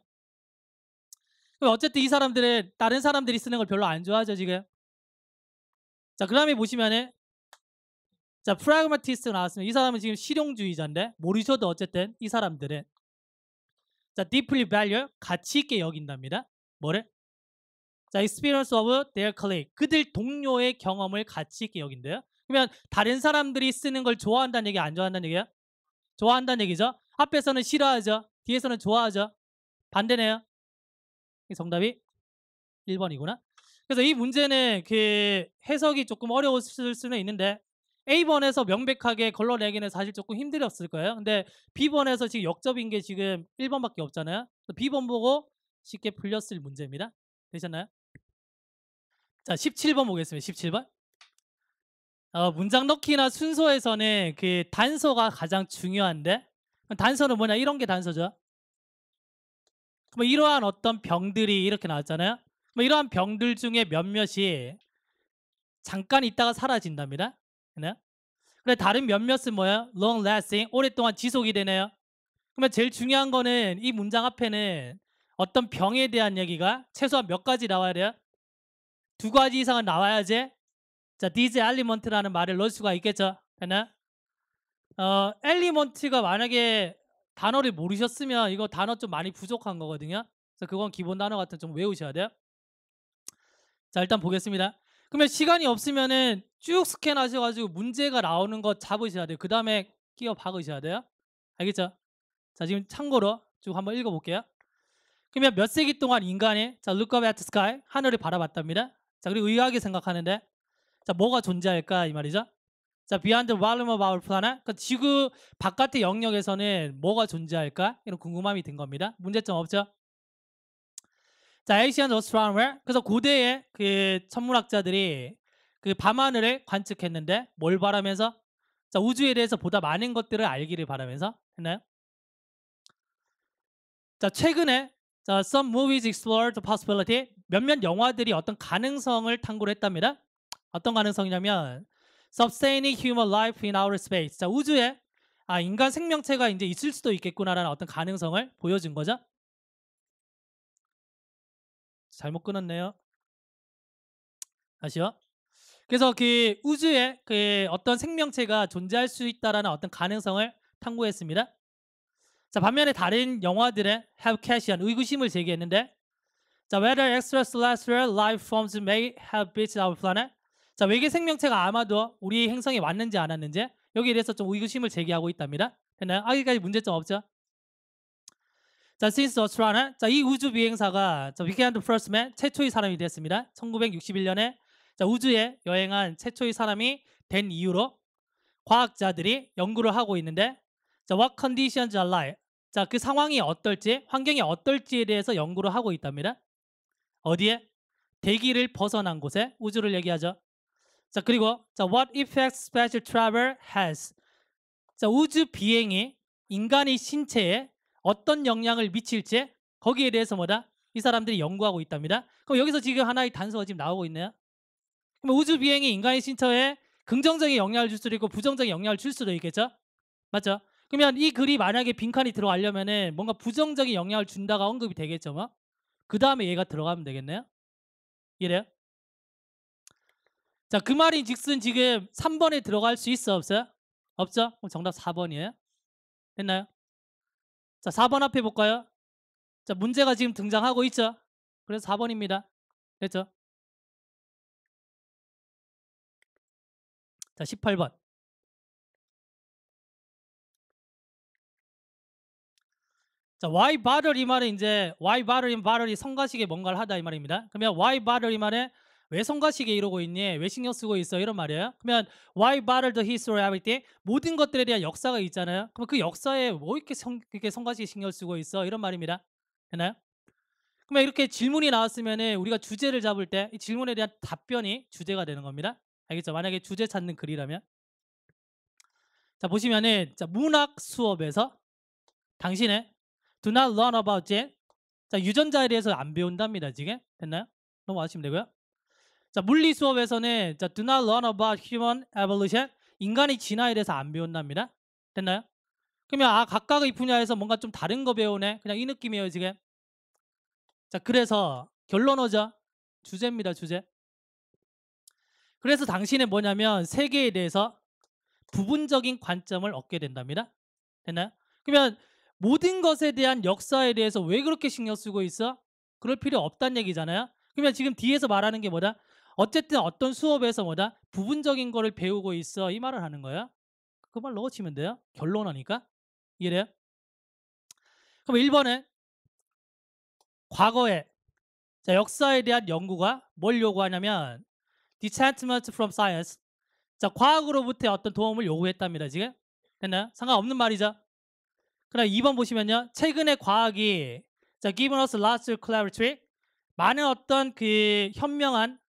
A: 그럼 어쨌든 이 사람들은 다른 사람들이 쓰는 걸 별로 안 좋아하죠 지금. 자, 그 다음에 보시면은 자, 프라그마티스트 나왔으면 이 사람은 지금 실용주의자인데 모르셔도 어쨌든 이 사람들은 자, deeply value 가치 있게 여긴답니다. 뭐를? 자, experience of their colleague 그들 동료의 경험을 가치 있게 여긴대요. 그러면 다른 사람들이 쓰는 걸 좋아한다는 얘기 안 좋아한다는 얘기야? 좋아한다는 얘기죠. 앞에서는 싫어하죠. 뒤에서는 좋아하죠. 반대네요. 정답이 1번이구나. 그래서 이 문제는 그 해석이 조금 어려웠을 수는 있는데 A번에서 명백하게 걸러내기는 사실 조금 힘들었을 거예요. 근데 B번에서 지금 역접인 게 지금 1번밖에 없잖아요. B번 보고 쉽게 풀렸을 문제입니다. 되셨나요? 자, 17번 보겠습니다. 17번. 문장 넣기나 순서에서는 그 단서가 가장 중요한데 단서는 뭐냐? 이런 게 단서죠. 뭐 이러한 어떤 병들이 이렇게 나왔잖아요. 뭐 이러한 병들 중에 몇몇이 잠깐 있다가 사라진답니다. 네? 그래 다른 몇몇은 뭐야? long lasting 오랫동안 지속이 되네요. 그러면 제일 중요한 거는 이 문장 앞에는 어떤 병에 대한 얘기가 최소한 몇 가지 나와야 돼요? 2가지 이상은 나와야지 자 these element라는 말을 넣을 수가 있겠죠. 됐나요? element가 만약에 단어를 모르셨으면 이거 단어 좀 많이 부족한 거거든요. 그래서 그건 기본 단어 같은 좀 외우셔야 돼요. 자, 일단 보겠습니다. 그러면 시간이 없으면은 쭉 스캔하셔가지고 문제가 나오는 거 잡으셔야 돼요. 그 다음에 끼워 박으셔야 돼요. 알겠죠? 자, 지금 참고로 쭉 한번 읽어볼게요. 그러면 몇 세기 동안 인간이 자, look up at the sky 하늘을 바라봤답니다. 자, 그리고 의아하게 생각하는데 자, 뭐가 존재할까 이 말이죠. 자, beyond the volume of our planet 그 지구 바깥의 영역에서는 뭐가 존재할까 이런 궁금함이 든 겁니다. 문제점 없죠? 자, ancient astronomer 그래서 고대의 그 천문학자들이 그 밤하늘을 관측했는데 뭘 바라면서 자, 우주에 대해서 보다 많은 것들을 알기를 바라면서 했나요? 자, 최근에 자, some movies explore the possibility 몇몇 영화들이 어떤 가능성을 탐구를 했답니다. 어떤 가능성이냐면 sustaining human life in outer space 자, 우주에 인간 생명체가 이제 있을 수도 있겠구나라는 어떤 가능성을 보여준 거죠. 잘못 끊었네요. 다시요. 그래서 그 우주에 그 어떤 생명체가 존재할 수 있다라는 어떤 가능성을 탐구했습니다. 자, 반면에 다른 영화들은 have questioned 의구심을 제기했는데 자, whether extraterrestrial life forms may have visited our planet 자, 외계 생명체가 아마도 우리 행성에 왔는지 안 왔는지 여기에 대해서 좀 의구심을 제기하고 있답니다. 됐나요? 여기까지 문제점 없죠? 자, since the astronaut 자, 이 우주 비행사가 자, became the first man 최초의 사람이 됐습니다. 1961년에 자, 우주에 여행한 최초의 사람이 된 이후로 과학자들이 연구를 하고 있는데 자, what conditions are like 자, 그 상황이 어떨지 환경이 어떨지에 대해서 연구를 하고 있답니다. 어디에? 대기를 벗어난 곳에 우주를 얘기하죠. 자, 그리고 자, what effects space travel has 자, 우주 비행이 인간의 신체에 어떤 영향을 미칠지 거기에 대해서 뭐다? 이 사람들이 연구하고 있답니다. 그럼 여기서 지금 하나의 단서가 지금 나오고 있네요. 그럼 우주 비행이 인간의 신체에 긍정적인 영향을 줄 수도 있고 부정적인 영향을 줄 수도 있겠죠? 맞죠? 그러면 이 글이 만약에 빈칸이 들어가려면은 뭔가 부정적인 영향을 준다가 언급이 되겠죠, 뭐? 그 다음에 얘가 들어가면 되겠네요. 이래요? 자, 그 말인 즉슨 지금 3번에 들어갈 수 있어 없어요? 없죠? 그럼 정답 4번이에요. 됐나요? 자, 4번 앞에 볼까요? 자, 문제가 지금 등장하고 있죠? 그래서 4번입니다. 됐죠? 자, 18번. 자, why bother 이 말은 이제 why bother 이 성가시게 뭔가를 하다 이 말입니다. 그러면 why bother 이 말에 왜 성가시게 이러고 있니? 왜 신경 쓰고 있어? 이런 말이에요. 그러면 why bother the history everything? 모든 것들에 대한 역사가 있잖아요. 그럼 그 역사에 뭐 이렇게 성가시게 신경 쓰고 있어? 이런 말입니다. 되나요? 그러면 이렇게 질문이 나왔으면은 우리가 주제를 잡을 때 이 질문에 대한 답변이 주제가 되는 겁니다. 알겠죠? 만약에 주제 찾는 글이라면. 자, 보시면은 자, 문학 수업에서 당신의 do not learn about J. 자, 유전자에 대해서 안 배운답니다. 지금 됐나요? 넘어가시면 되고요. 자, 물리 수업에서는 자, do not learn about human evolution. 인간의 진화에 대해서 안 배운답니다. 됐나요? 그러면 각각의 분야에서 뭔가 좀 다른 거 배우네. 그냥 이 느낌이에요, 지금. 자, 그래서 결론 오죠. 주제입니다, 주제. 그래서 당신은 뭐냐면 세계에 대해서 부분적인 관점을 얻게 된답니다. 됐나요? 그러면 모든 것에 대한 역사에 대해서 왜 그렇게 신경 쓰고 있어? 그럴 필요 없다는 얘기잖아요. 그러면 지금 뒤에서 말하는 게 뭐다? 어쨌든 어떤 수업에서 뭐다? 부분적인 거를 배우고 있어. 이 말을 하는 거예요. 그 말 넣어치면 돼요. 결론하니까. 이해돼요? 그럼 1번은 과거에 자, 역사에 대한 연구가 뭘 요구하냐면 detachment from science. 자, 과학으로부터 어떤 도움을 요구했답니다. 지금 됐나요? 상관없는 말이죠. 그다음 2번 보시면요. 최근에 과학이 자, given us lots of clarity. 많은 어떤 그 현명한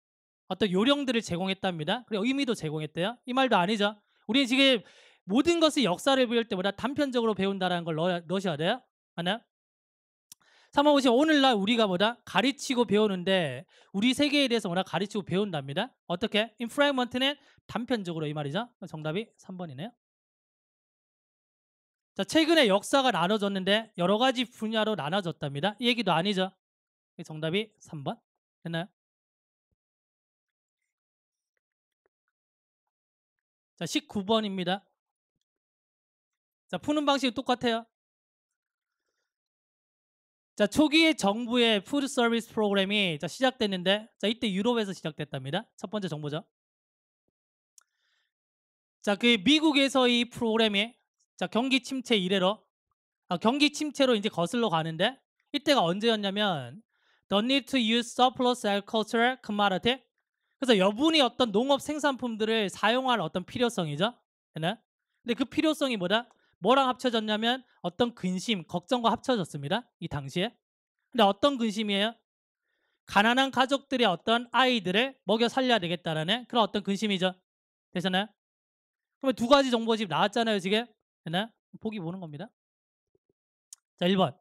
A: 어떤 요령들을 제공했답니다. 그리고 의미도 제공했대요. 이 말도 아니죠. 우리는 지금 모든 것을 역사를 배울 때보다 단편적으로 배운다는 걸 넣으셔야 돼요. 맞나요? 3번 보시면 오늘날 우리가 뭐다? 가르치고 배우는데 우리 세계에 대해서 뭐다? 가르치고 배운답니다. 어떻게? in fragment는 단편적으로 이 말이죠. 정답이 3번이네요. 자, 최근에 역사가 나눠졌는데 여러 가지 분야로 나눠졌답니다. 이 얘기도 아니죠. 정답이 3번. 됐나요? 자, 19번입니다. 자, 푸는 방식은 똑같아요. 자, 초기에 정부의 푸드 서비스 프로그램이 자, 시작됐는데 자, 이때 유럽에서 시작됐답니다. 첫 번째 정보죠. 자, 그 미국에서 이 프로그램이 자, 경기 침체 이래로 경기 침체로 이제 거슬러 가는데 이때가 언제였냐면 the need to use surplus agricultural commodity. 그래서 여분이 어떤 농업 생산품들을 사용할 어떤 필요성이죠. 네? 근데 그 필요성이 뭐다? 뭐랑 합쳐졌냐면 어떤 근심, 걱정과 합쳐졌습니다. 이 당시에. 근데 어떤 근심이에요? 가난한 가족들의 어떤 아이들을 먹여 살려야 되겠다라는 그런 어떤 근심이죠. 되셨나요? 그러면 두 가지 정보 지금 나왔잖아요, 지금. 됐나요? 보기 보는 겁니다. 자, 1번.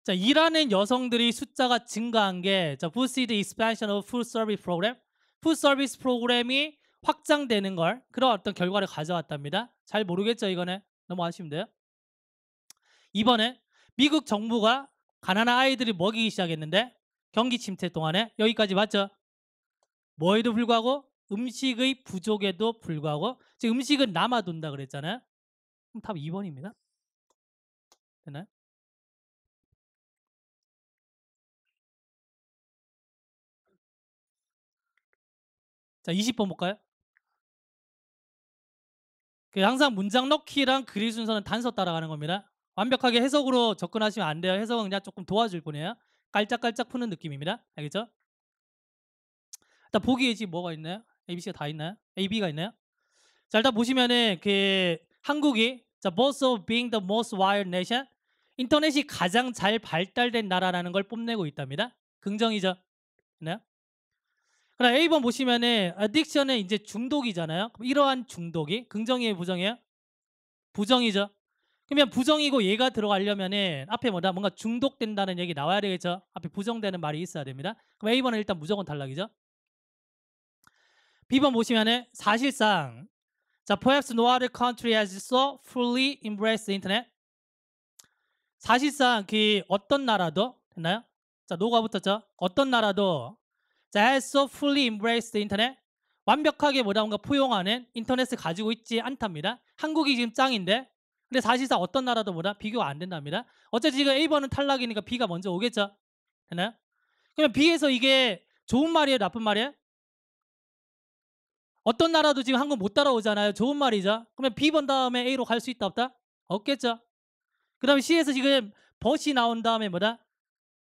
A: 자, 일하는 여성들이 숫자가 증가한 게 자, boosted the expansion of food service program. 푸드 서비스 프로그램이 확장되는 걸 그런 어떤 결과를 가져왔답니다. 잘 모르겠죠, 이거는. 넘어가시면 돼요. 2번에 미국 정부가 가난한 아이들을 먹이기 시작했는데 경기 침체 동안에 여기까지 맞죠? 뭐에도 불구하고 음식의 부족에도 불구하고 지금 음식은 남아둔다 그랬잖아요. 그럼 답 2번입니다. 됐나요? 자, 20번 볼까요? 항상 문장 넣기랑 글의 순서는 단서 따라가는 겁니다. 완벽하게 해석으로 접근하시면 안 돼요. 해석은 그냥 조금 도와줄 뿐이에요. 깔짝깔짝 푸는 느낌입니다. 알겠죠? 일단 보기에 지금 뭐가 있나요? ABC가 다 있나요? AB가 있나요? 자, 일단 보시면은 한국이 자, boast of being the most wired nation. 인터넷이 가장 잘 발달된 나라라는 걸 뽐내고 있답니다. 긍정이죠. 네? 그럼 A번 보시면은 addiction은 이제 중독이잖아요. 그럼 이러한 중독이 긍정이에요, 부정이에요? 부정이죠. 그러면 부정이고 얘가 들어가려면은 앞에 뭐다? 뭔가 중독된다는 얘기 나와야 되겠죠. 앞에 부정되는 말이 있어야 됩니다. 그럼 A번은 일단 무조건 탈락이죠. B번 보시면은 사실상 자, perhaps no other country has so fully embraced the internet. 사실상 어떤 나라도 됐나요? 자, 노가 붙었죠. 어떤 나라도 자, has so fully embraced the internet. 완벽하게 뭔가 포용하는 인터넷을 가지고 있지 않답니다. 한국이 지금 짱인데 근데 사실상 어떤 나라도 비교가 안 된답니다. 어차피 지금 A번은 탈락이니까 B가 먼저 오겠죠. 됐나요? 그러면 B에서 이게 좋은 말이에요, 나쁜 말이에요? 어떤 나라도 지금 한국 못 따라오잖아요. 좋은 말이죠. 그러면 B번 다음에 A로 갈 수 있다 없다? 없겠죠. 그 다음에 C에서 지금 벗이 나온 다음에 뭐다?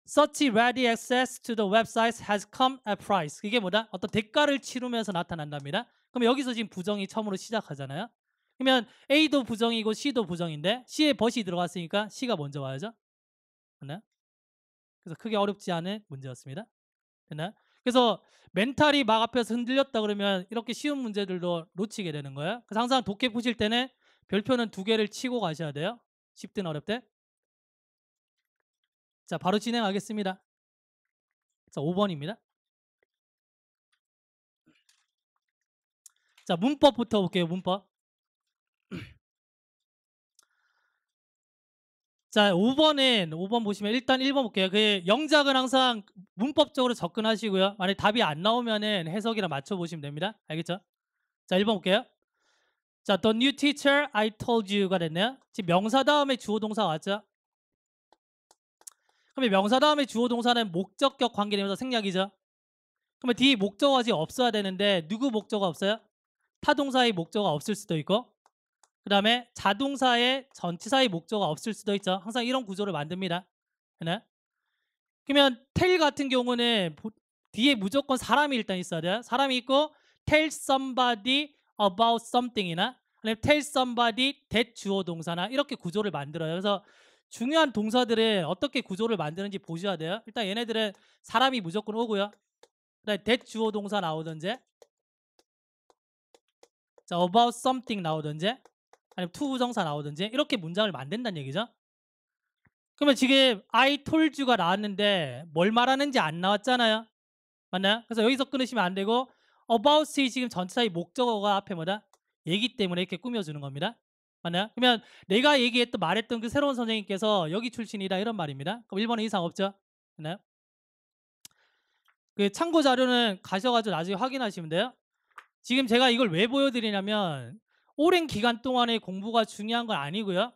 A: Such ready access to the website has come at price. 이게 뭐다? 어떤 대가를 치르면서 나타난답니다. 그럼 여기서 지금 부정이 처음으로 시작하잖아요. 그러면 A도 부정이고 C도 부정인데 C에 벗이 들어갔으니까 C가 먼저 와야죠. 됐나요? 그래서 크게 어렵지 않은 문제였습니다. 됐나요? 그래서 멘탈이 막 앞에서 흔들렸다 그러면 이렇게 쉬운 문제들도 놓치게 되는 거예요. 그래서 항상 독해 푸실 때는 별표는 2개를 치고 가셔야 돼요. 쉽든 어렵든. 자, 바로 진행하겠습니다. 자, 5번입니다. 자, 문법부터 볼게요. 문법. 자, 5번 보시면 일단 1번 볼게요. 그 영작은 항상 문법적으로 접근하시고요. 만약에 답이 안 나오면은 해석이랑 맞춰 보시면 됩니다. 알겠죠? 자, 1번 볼게요. 자, the new teacher I told you가 됐네요. 지금 명사 다음에 주어 동사 왔죠? 그러면 명사 다음에 주어 동사는 목적격 관계되면서 생략이죠. 그러면 뒤에 목적어가 지금 없어야 되는데 누구 목적어 없어요? 타동사의 목적어가 없을 수도 있고 그 다음에 자동사의 전치사의 목적어가 없을 수도 있죠. 항상 이런 구조를 만듭니다. 네? 그러면 tell 같은 경우는 뒤에 무조건 사람이 일단 있어야 돼요. 사람이 있고 tell somebody about something이나 아니면 tell somebody that 주어 동사나 이렇게 구조를 만들어요. 그래서 중요한 동사들은 어떻게 구조를 만드는지 보셔야 돼요. 일단 얘네들은 사람이 무조건 오고요. 그다음에 that 주어 동사 나오든지 자, about something 나오든지 아니면 to 부정사 나오든지 이렇게 문장을 만든다는 얘기죠. 그러면 지금 I told you가 나왔는데 뭘 말하는지 안 나왔잖아요. 맞나요? 그래서 여기서 끊으시면 안 되고 about이 지금 전치사의 목적어가 앞에 뭐다? 얘기 때문에 이렇게 꾸며주는 겁니다. 맞나요? 그러면 내가 말했던 그 새로운 선생님께서 여기 출신이다 이런 말입니다. 그럼 1번은 이상 없죠? 맞나요? 그 참고 자료는 가셔가지고 나중에 확인하시면 돼요. 지금 제가 이걸 왜 보여드리냐면 오랜 기간 동안의 공부가 중요한 건 아니고요.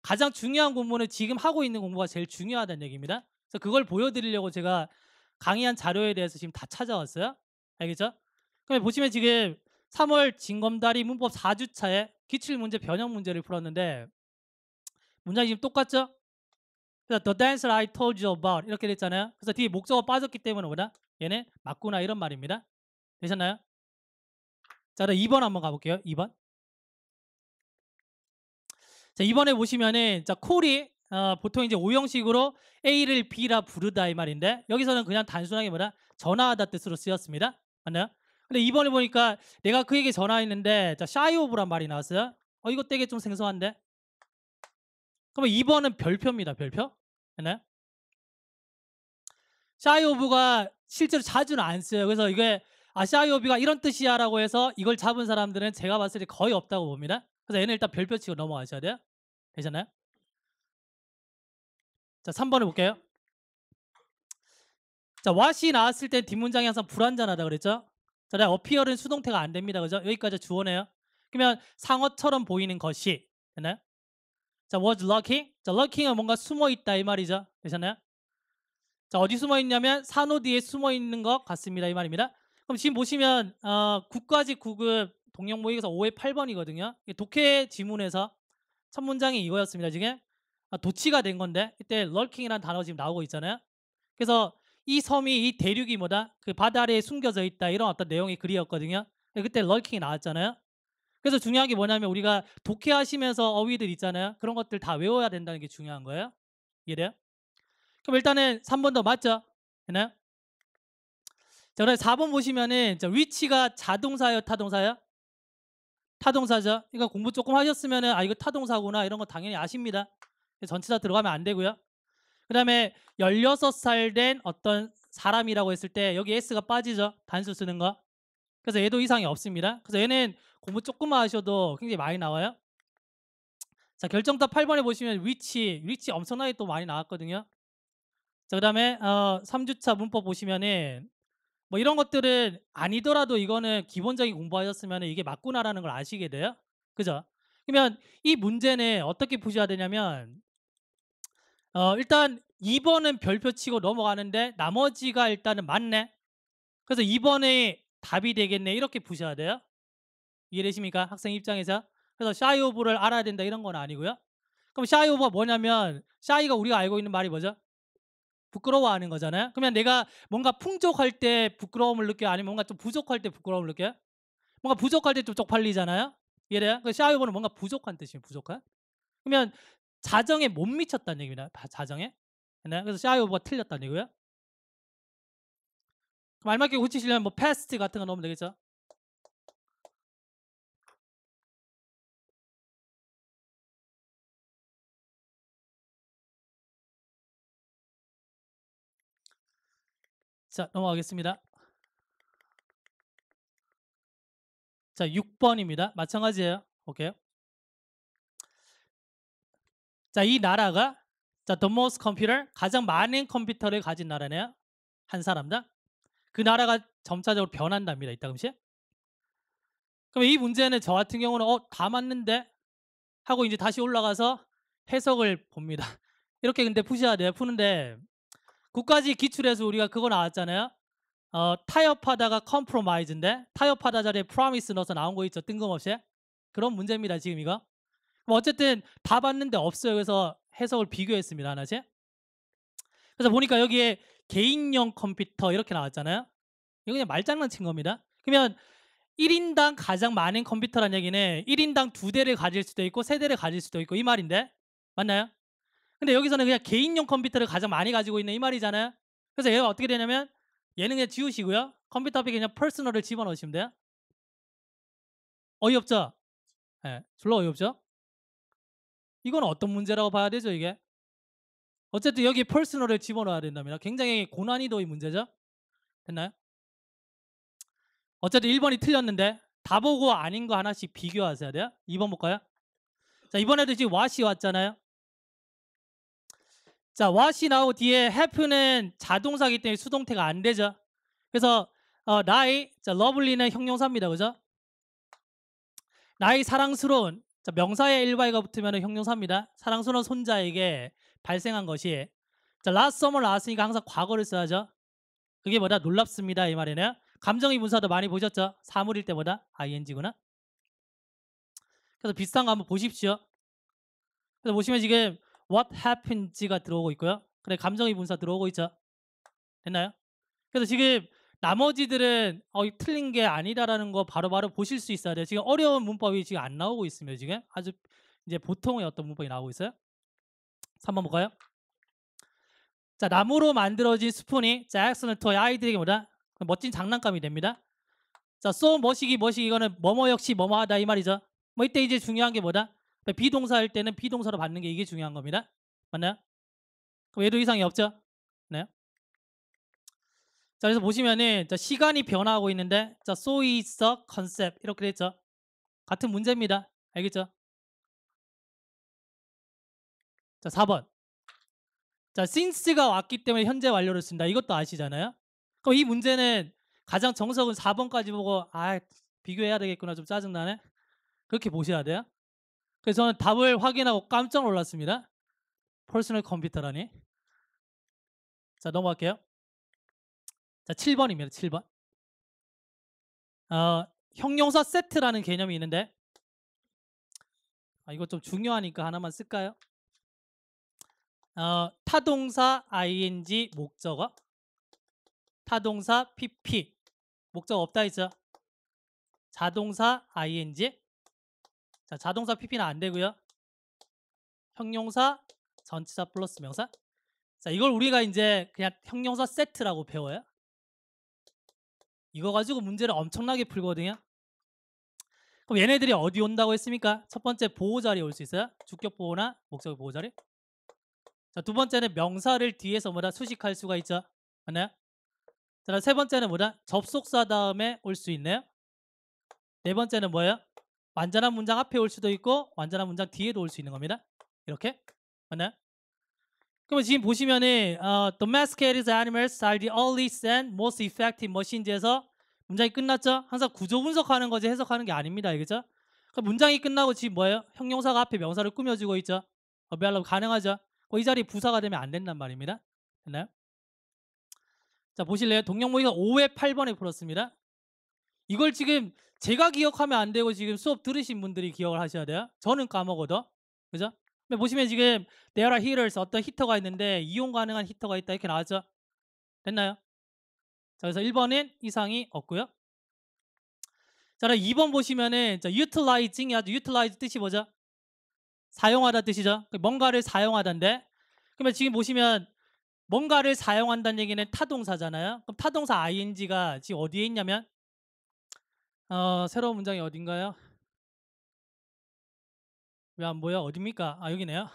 A: 가장 중요한 공부는 지금 하고 있는 공부가 제일 중요하다는 얘기입니다. 그래서 그걸 보여드리려고 제가 강의한 자료에 대해서 지금 다 찾아왔어요. 알겠죠? 그럼 보시면 지금 3월 징검다리 문법 4주차에 기출문제 변형 문제를 풀었는데 문장이 지금 똑같죠? 그래서 the dancer I told you about 이렇게 됐잖아요. 그래서 뒤에 목적어 빠졌기 때문에 뭐다? 얘네 맞구나 이런 말입니다. 되셨나요? 자, 그럼 2번 한번 가볼게요. 2번. 자, 이번에 보시면은 자, 콜이 보통 이제 오형식으로 A를 B라 부르다 이 말인데 여기서는 그냥 단순하게 뭐다? 전화하다 뜻으로 쓰였습니다. 맞나요? 근데 이번에 보니까 내가 그에게 전화했는데 자, shy of란 말이 나왔어요. 이거 되게 좀 생소한데. 그러면 2번은 별표입니다. 별표. 맞나요? shy of가 실제로 자주는 안 써요. 그래서 이게 shy of가 이런 뜻이야라고 해서 이걸 잡은 사람들은 제가 봤을 때 거의 없다고 봅니다. 그래서 얘는 일단 별표 치고 넘어가셔야 돼요. 되셨나요? 자, 3번을 볼게요. 자, what이 나왔을 때 뒷문장이 항상 불완전하다 그랬죠? 자, 내가 appear은 수동태가 안 됩니다. 그죠? 여기까지 주어네요. 그러면 상어처럼 보이는 것이 됐나요? 자, was lurking. 자, lurking은 뭔가 숨어 있다 이 말이죠. 되셨나요? 자, 어디 숨어 있냐면 산호 뒤에 숨어 있는 것 같습니다 이 말입니다. 그럼 지금 보시면 국가직 9급 동영 모의고사 5회 8번이거든요. 독해 지문에서 첫 문장이 이거였습니다. 지금 도치가 된 건데 이때 lurking이라는 단어 지금 나오고 있잖아요. 그래서 이 섬이 이 대륙이 뭐다? 그 바다 아래에 숨겨져 있다 이런 어떤 내용의 글이었거든요. 그때 럴킹이 나왔잖아요. 그래서 중요한 게 뭐냐면 우리가 독해하시면서 어휘들 있잖아요. 그런 것들 다 외워야 된다는 게 중요한 거예요. 이해돼요? 그럼 일단은 3번 더 맞죠? 되나요? 자, 그럼 4번 보시면은 위치가 자동사예요, 타동사예요? 타동사죠. 이거 공부 조금 하셨으면은 이거 타동사구나 이런 거 당연히 아십니다. 전치사 들어가면 안 되고요. 그 다음에 16살 된 어떤 사람이라고 했을 때 여기 S가 빠지죠. 단수 쓰는 거. 그래서 얘도 이상이 없습니다. 그래서 얘는 공부 조금만 하셔도 굉장히 많이 나와요. 자, 결정답 8번에 보시면 위치 엄청나게 또 많이 나왔거든요. 자, 그 다음에 3주차 문법 보시면은 뭐 이런 것들은 아니더라도 이거는 기본적인 공부하셨으면 이게 맞구나라는 걸 아시게 돼요. 그죠? 그러면 이 문제는 어떻게 푸셔야 되냐면 일단 2번은 별표 치고 넘어가는데 나머지가 일단은 맞네. 그래서 2번에 답이 되겠네. 이렇게 푸셔야 돼요. 이해되십니까? 학생 입장에서. 그래서 shy of를 알아야 된다 이런 건 아니고요. 그럼 shy of가 뭐냐면 shy가 우리가 알고 있는 말이 뭐죠? 부끄러워하는 거잖아요. 그러면 내가 뭔가 풍족할 때 부끄러움을 느껴요? 아니면 뭔가 좀 부족할 때 부끄러움을 느껴요? 뭔가 부족할 때 좀 쪽팔리잖아요. 이해돼요? 그 샤이오버는 뭔가 부족한 뜻이에요. 부족한. 그러면 자정에 못 미쳤다는 얘기입니다. 자정에. 네? 그래서 샤이오버가 틀렸다는 얘기고요. 알맞게 고치시려면 뭐 past 같은 거 넣으면 되겠죠. 자, 넘어가겠습니다. 자, 6번입니다. 마찬가지예요. 오케이. 자, 이 나라가 the most computer, 가장 많은 컴퓨터를 가진 나라네요. 한 사람당. 그 나라가 점차적으로 변한답니다. 이따금씩. 그럼 이 문제는 저 같은 경우는 다 맞는데 하고 이제 다시 올라가서 해석을 봅니다. 이렇게 근데 푸셔야 돼요. 푸는데 국가지 기출에서 우리가 그거 나왔잖아요. 타협하다가 compromise인데 타협하다 자리에 promise 넣어서 나온 거 있죠. 뜬금없이. 그런 문제입니다. 지금 이거. 뭐 어쨌든 다 봤는데 없어요. 그래서 해석을 비교했습니다. 하나씩. 그래서 보니까 여기에 개인용 컴퓨터 이렇게 나왔잖아요. 이거 그냥 말장난 친 겁니다. 그러면 1인당 가장 많은 컴퓨터란 얘기는 1인당 2대를 가질 수도 있고 3대를 가질 수도 있고 이 말인데 맞나요? 근데 여기서는 그냥 개인용 컴퓨터를 가장 많이 가지고 있는 이 말이잖아요. 그래서 얘가 어떻게 되냐면 얘는 그냥 지우시고요. 컴퓨터 앞에 그냥 퍼스널을 집어넣으시면 돼요. 어이없죠? 네, 졸라 어이없죠? 이건 어떤 문제라고 봐야 되죠 이게? 어쨌든 여기 퍼스널을 집어넣어야 된답니다. 굉장히 고난이도의 문제죠? 됐나요? 어쨌든 1번이 틀렸는데 다 보고 아닌 거 하나씩 비교하셔야 돼요. 2번 볼까요? 자, 이번에도 지금 what이 왔잖아요. 자, what이 나오고 뒤에 have는 자동사기 때문에 수동태가 안 되죠. 그래서 나의, 자, lovely는 형용사입니다. 그죠? 나의 사랑스러운, 자, 명사의 일과가 붙으면 형용사입니다. 사랑스러운 손자에게 발생한 것이, 자, last summer 나왔으니까 항상 과거를 써야죠. 그게 뭐다? 놀랍습니다. 이 말이네요. 감정의 분사도 많이 보셨죠? 사물일 때보다 ing구나. 그래서 비슷한 거 한번 보십시오. 그래서 보시면 지금 what happens가 들어오고 있고요. 그래, 감정의 분사 들어오고 있죠. 됐나요? 그래서 지금 나머지들은 틀린 게 아니다라는 거 바로바로 보실 수 있어야 돼요. 지금 어려운 문법이 지금 안 나오고 있습니다. 지금 아주 이제 보통의 어떤 문법이 나오고 있어요. 3번 볼까요? 자, 나무로 만들어진 스푼이 자, 액션을 토의 아이들에게 뭐다? 멋진 장난감이 됩니다. 자, so 머시기 이거는 뭐뭐 역시 뭐뭐하다 이 말이죠. 뭐 이때 이제 중요한 게 뭐다? 비동사일 때는 비동사로 받는 게 이게 중요한 겁니다. 맞나요? 그럼 얘도 이상이 없죠? 네. 자, 그래서 보시면은 자, 시간이 변화하고 있는데 자, so is a concept 이렇게 됐죠. 같은 문제입니다. 알겠죠? 자, 4번. 자, since가 왔기 때문에 현재 완료를 쓴다. 이것도 아시잖아요. 그럼 이 문제는 가장 정석은 4번까지 보고 비교해야 되겠구나. 좀 짜증나네. 그렇게 보셔야 돼요. 그래서 저는 답을 확인하고 깜짝 놀랐습니다. 퍼스널 컴퓨터라니. 자, 넘어갈게요. 자, 7번입니다. 7번. 형용사 세트라는 개념이 있는데 이거 좀 중요하니까 하나만 쓸까요? 타동사 ing 목적어, 타동사 pp 목적 없다 했죠. 자동사 ing, 자, 자동사 pp는 안 되고요. 형용사 전치사 플러스 명사. 자, 이걸 우리가 이제 그냥 형용사 세트라고 배워요. 이거 가지고 문제를 엄청나게 풀거든요. 그럼 얘네들이 어디 온다고 했습니까? 첫 번째 보호 자리에 올 수 있어요. 주격 보호나 목적 보호 자리. 자, 두 번째는 명사를 뒤에서 뭐다? 수식할 수가 있죠. 맞나요? 자, 세 번째는 뭐다? 접속사 다음에 올 수 있네요. 네 번째는 뭐예요? 완전한 문장 앞에 올 수도 있고 완전한 문장 뒤에도 올 수 있는 겁니다. 이렇게. 맞나요? 그러면 지금 보시면은 domesticated animals are the earliest and most effective machines에서 문장이 끝났죠? 항상 구조 분석하는 거지 해석하는 게 아닙니다. 알겠죠? 그럼 문장이 끝나고 지금 뭐예요? 형용사가 앞에 명사를 꾸며주고 있죠? 어비알럼 가능하죠? 이 자리에 부사가 되면 안 된단 말입니다. 됐나요? 자, 보실래요? 동영모의가 5회 8번에 풀었습니다. 이걸 지금 제가 기억하면 안 되고 지금 수업 들으신 분들이 기억을 하셔야 돼요. 저는 까먹어도. 그죠? 근데 보시면 지금 there are heaters 어떤 히터가 있는데 이용 가능한 히터가 있다 이렇게 나왔죠. 됐나요? 자, 그래서 1번은 이상이 없고요. 자, 그럼 2번 보시면은 자, utilizing이 아주 utilize 뜻이 뭐죠? 사용하다 뜻이죠. 뭔가를 사용하다인데 그러면 지금 보시면 뭔가를 사용한다는 얘기는 타동사잖아요. 그럼 타동사 ing가 지금 어디에 있냐면 새로운 문장이 어딘가요? 왜 안 보여? 어딥니까? 아, 여기네요.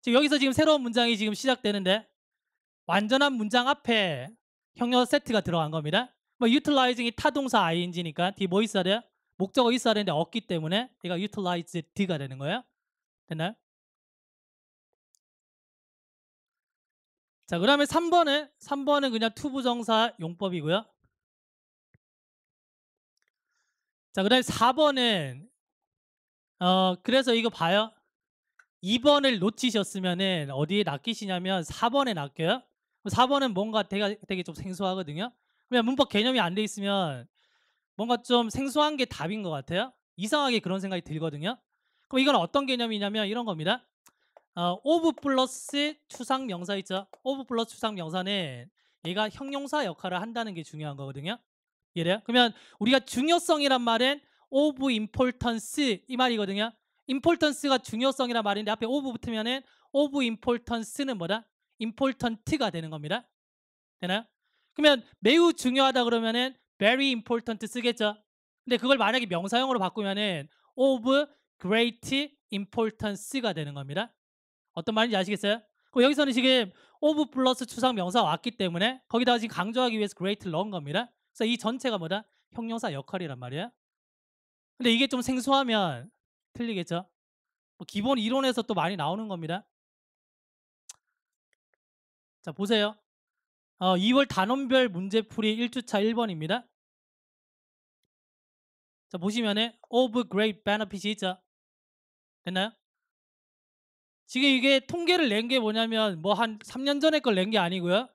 A: 지금 여기서 지금 새로운 문장이 지금 시작되는데 완전한 문장 앞에 형용 세트가 들어간 겁니다. 뭐 utilizing이 타동사 ing니까 뒤에 뭐 있어야 돼요? 목적어 있어야 되는데 없기 때문에 얘가 utilized가 되는 거예요. 됐나요? 자, 그다음에 3번은 그냥 투부정사 용법이고요. 자, 그다음에 4번은 그래서 이거 봐요. 2번을 놓치셨으면은 어디에 낚이시냐면 4번에 낚여요. 4번은 뭔가 되게 좀 생소하거든요. 그냥 문법 개념이 안 돼 있으면 뭔가 좀 생소한 게 답인 것 같아요. 이상하게 그런 생각이 들거든요. 그럼 이건 어떤 개념이냐면 이런 겁니다. of 플러스 추상 명사 있죠. of 플러스 추상 명사는 얘가 형용사 역할을 한다는 게 중요한 거거든요. 이해돼요? 그러면 우리가 중요성이란 말은 of importance 이 말이거든요. importance가 중요성이란 말인데 앞에 of 붙으면은 of importance는 뭐다? important가 되는 겁니다. 되나요? 그러면 매우 중요하다 그러면은 very important 쓰겠죠. 근데 그걸 만약에 명사형으로 바꾸면은 of great importance가 되는 겁니다. 어떤 말인지 아시겠어요? 그럼 여기서는 지금 of 플러스 추상 명사 왔기 때문에 거기다가 지금 강조하기 위해서 great를 넣은 겁니다. 그래서 이 전체가 뭐다? 형용사 역할이란 말이에요. 근데 이게 좀 생소하면 틀리겠죠? 뭐 기본 이론에서 또 많이 나오는 겁니다. 자, 보세요. 2월 단원별 문제풀이 1주차 1번입니다. 자, 보시면은 of great benefit이 있죠. 됐나요? 지금 이게 통계를 낸 게 뭐냐면 뭐 한 3년 전에 걸 낸 게 아니고요.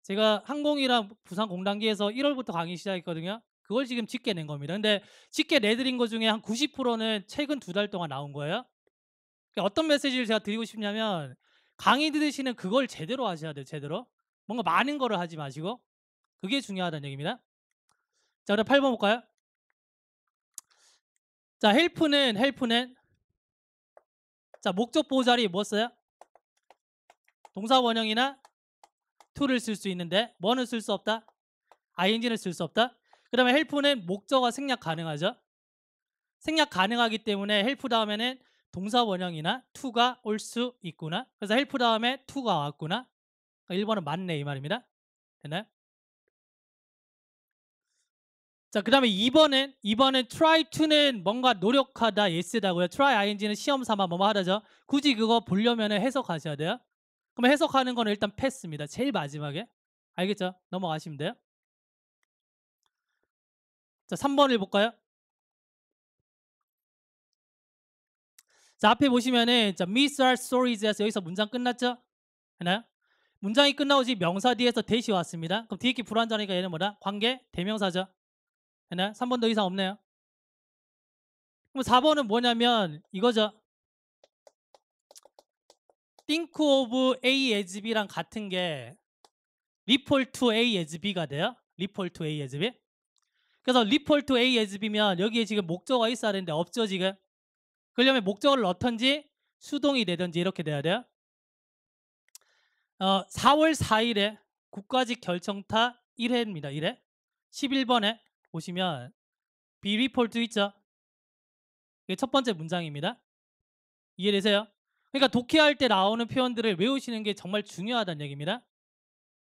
A: 제가 항공이랑 부산공단기에서 1월부터 강의 시작했거든요. 그걸 지금 집계 낸 겁니다. 근데 집계 내드린 것 중에 한 90%는 최근 2달 동안 나온 거예요. 그러니까 어떤 메시지를 제가 드리고 싶냐면 강의 들으시는 그걸 제대로 하셔야 돼요. 제대로. 뭔가 많은 거를 하지 마시고 그게 중요하다는 얘기입니다. 자, 그럼 8번 볼까요? 자, 헬프는 자, 목적 보호 자리 뭐 써요? 동사 원형이나 to를 쓸 수 있는데 뭐는 쓸 수 없다? ing는 쓸 수 없다. 그다음에 헬프는 목적어 생략 가능하죠. 생략 가능하기 때문에 헬프 다음에는 동사 원형이나 to가 올 수 있구나. 그래서 헬프 다음에 to가 왔구나. 1번은 맞네 이 말입니다. 됐나요? 자, 그다음에 2번은 try to는 뭔가 노력하다 yes다고요. try ing는 시험 삼아 뭐뭐 하다죠. 굳이 그거 보려면 해석하셔야 돼요. 그럼 해석하는 거는 일단 패스입니다. 제일 마지막에. 알겠죠? 넘어가시면 돼요. 자, 3번을 볼까요? 자, 앞에 보시면은 자, Miss our stories에서 여기서 문장 끝났죠? 하나요? 문장이 끝나고 지금 명사 뒤에서 대시 왔습니다. 그럼 뒤에 게 불완전하니까 얘는 뭐다? 관계 대명사죠. 하나요? 3번 더 이상 없네요. 그럼 4번은 뭐냐면 이거죠. think of A as B랑 같은 게 refer to A as B가 돼요. refer to A as B. 그래서 refer to A as B면 여기에 지금 목적어가 있어야 되는데 없죠 지금. 그러려면 목적어를 넣던지 수동이 되든지 이렇게 돼야 돼요. 4월 4일에 국가직 결정타 1회입니다. 1회. 11번에 보시면 be report 있죠. 이게 첫 번째 문장입니다. 이해되세요? 그러니까 독해할 때 나오는 표현들을 외우시는 게 정말 중요하다는 얘기입니다.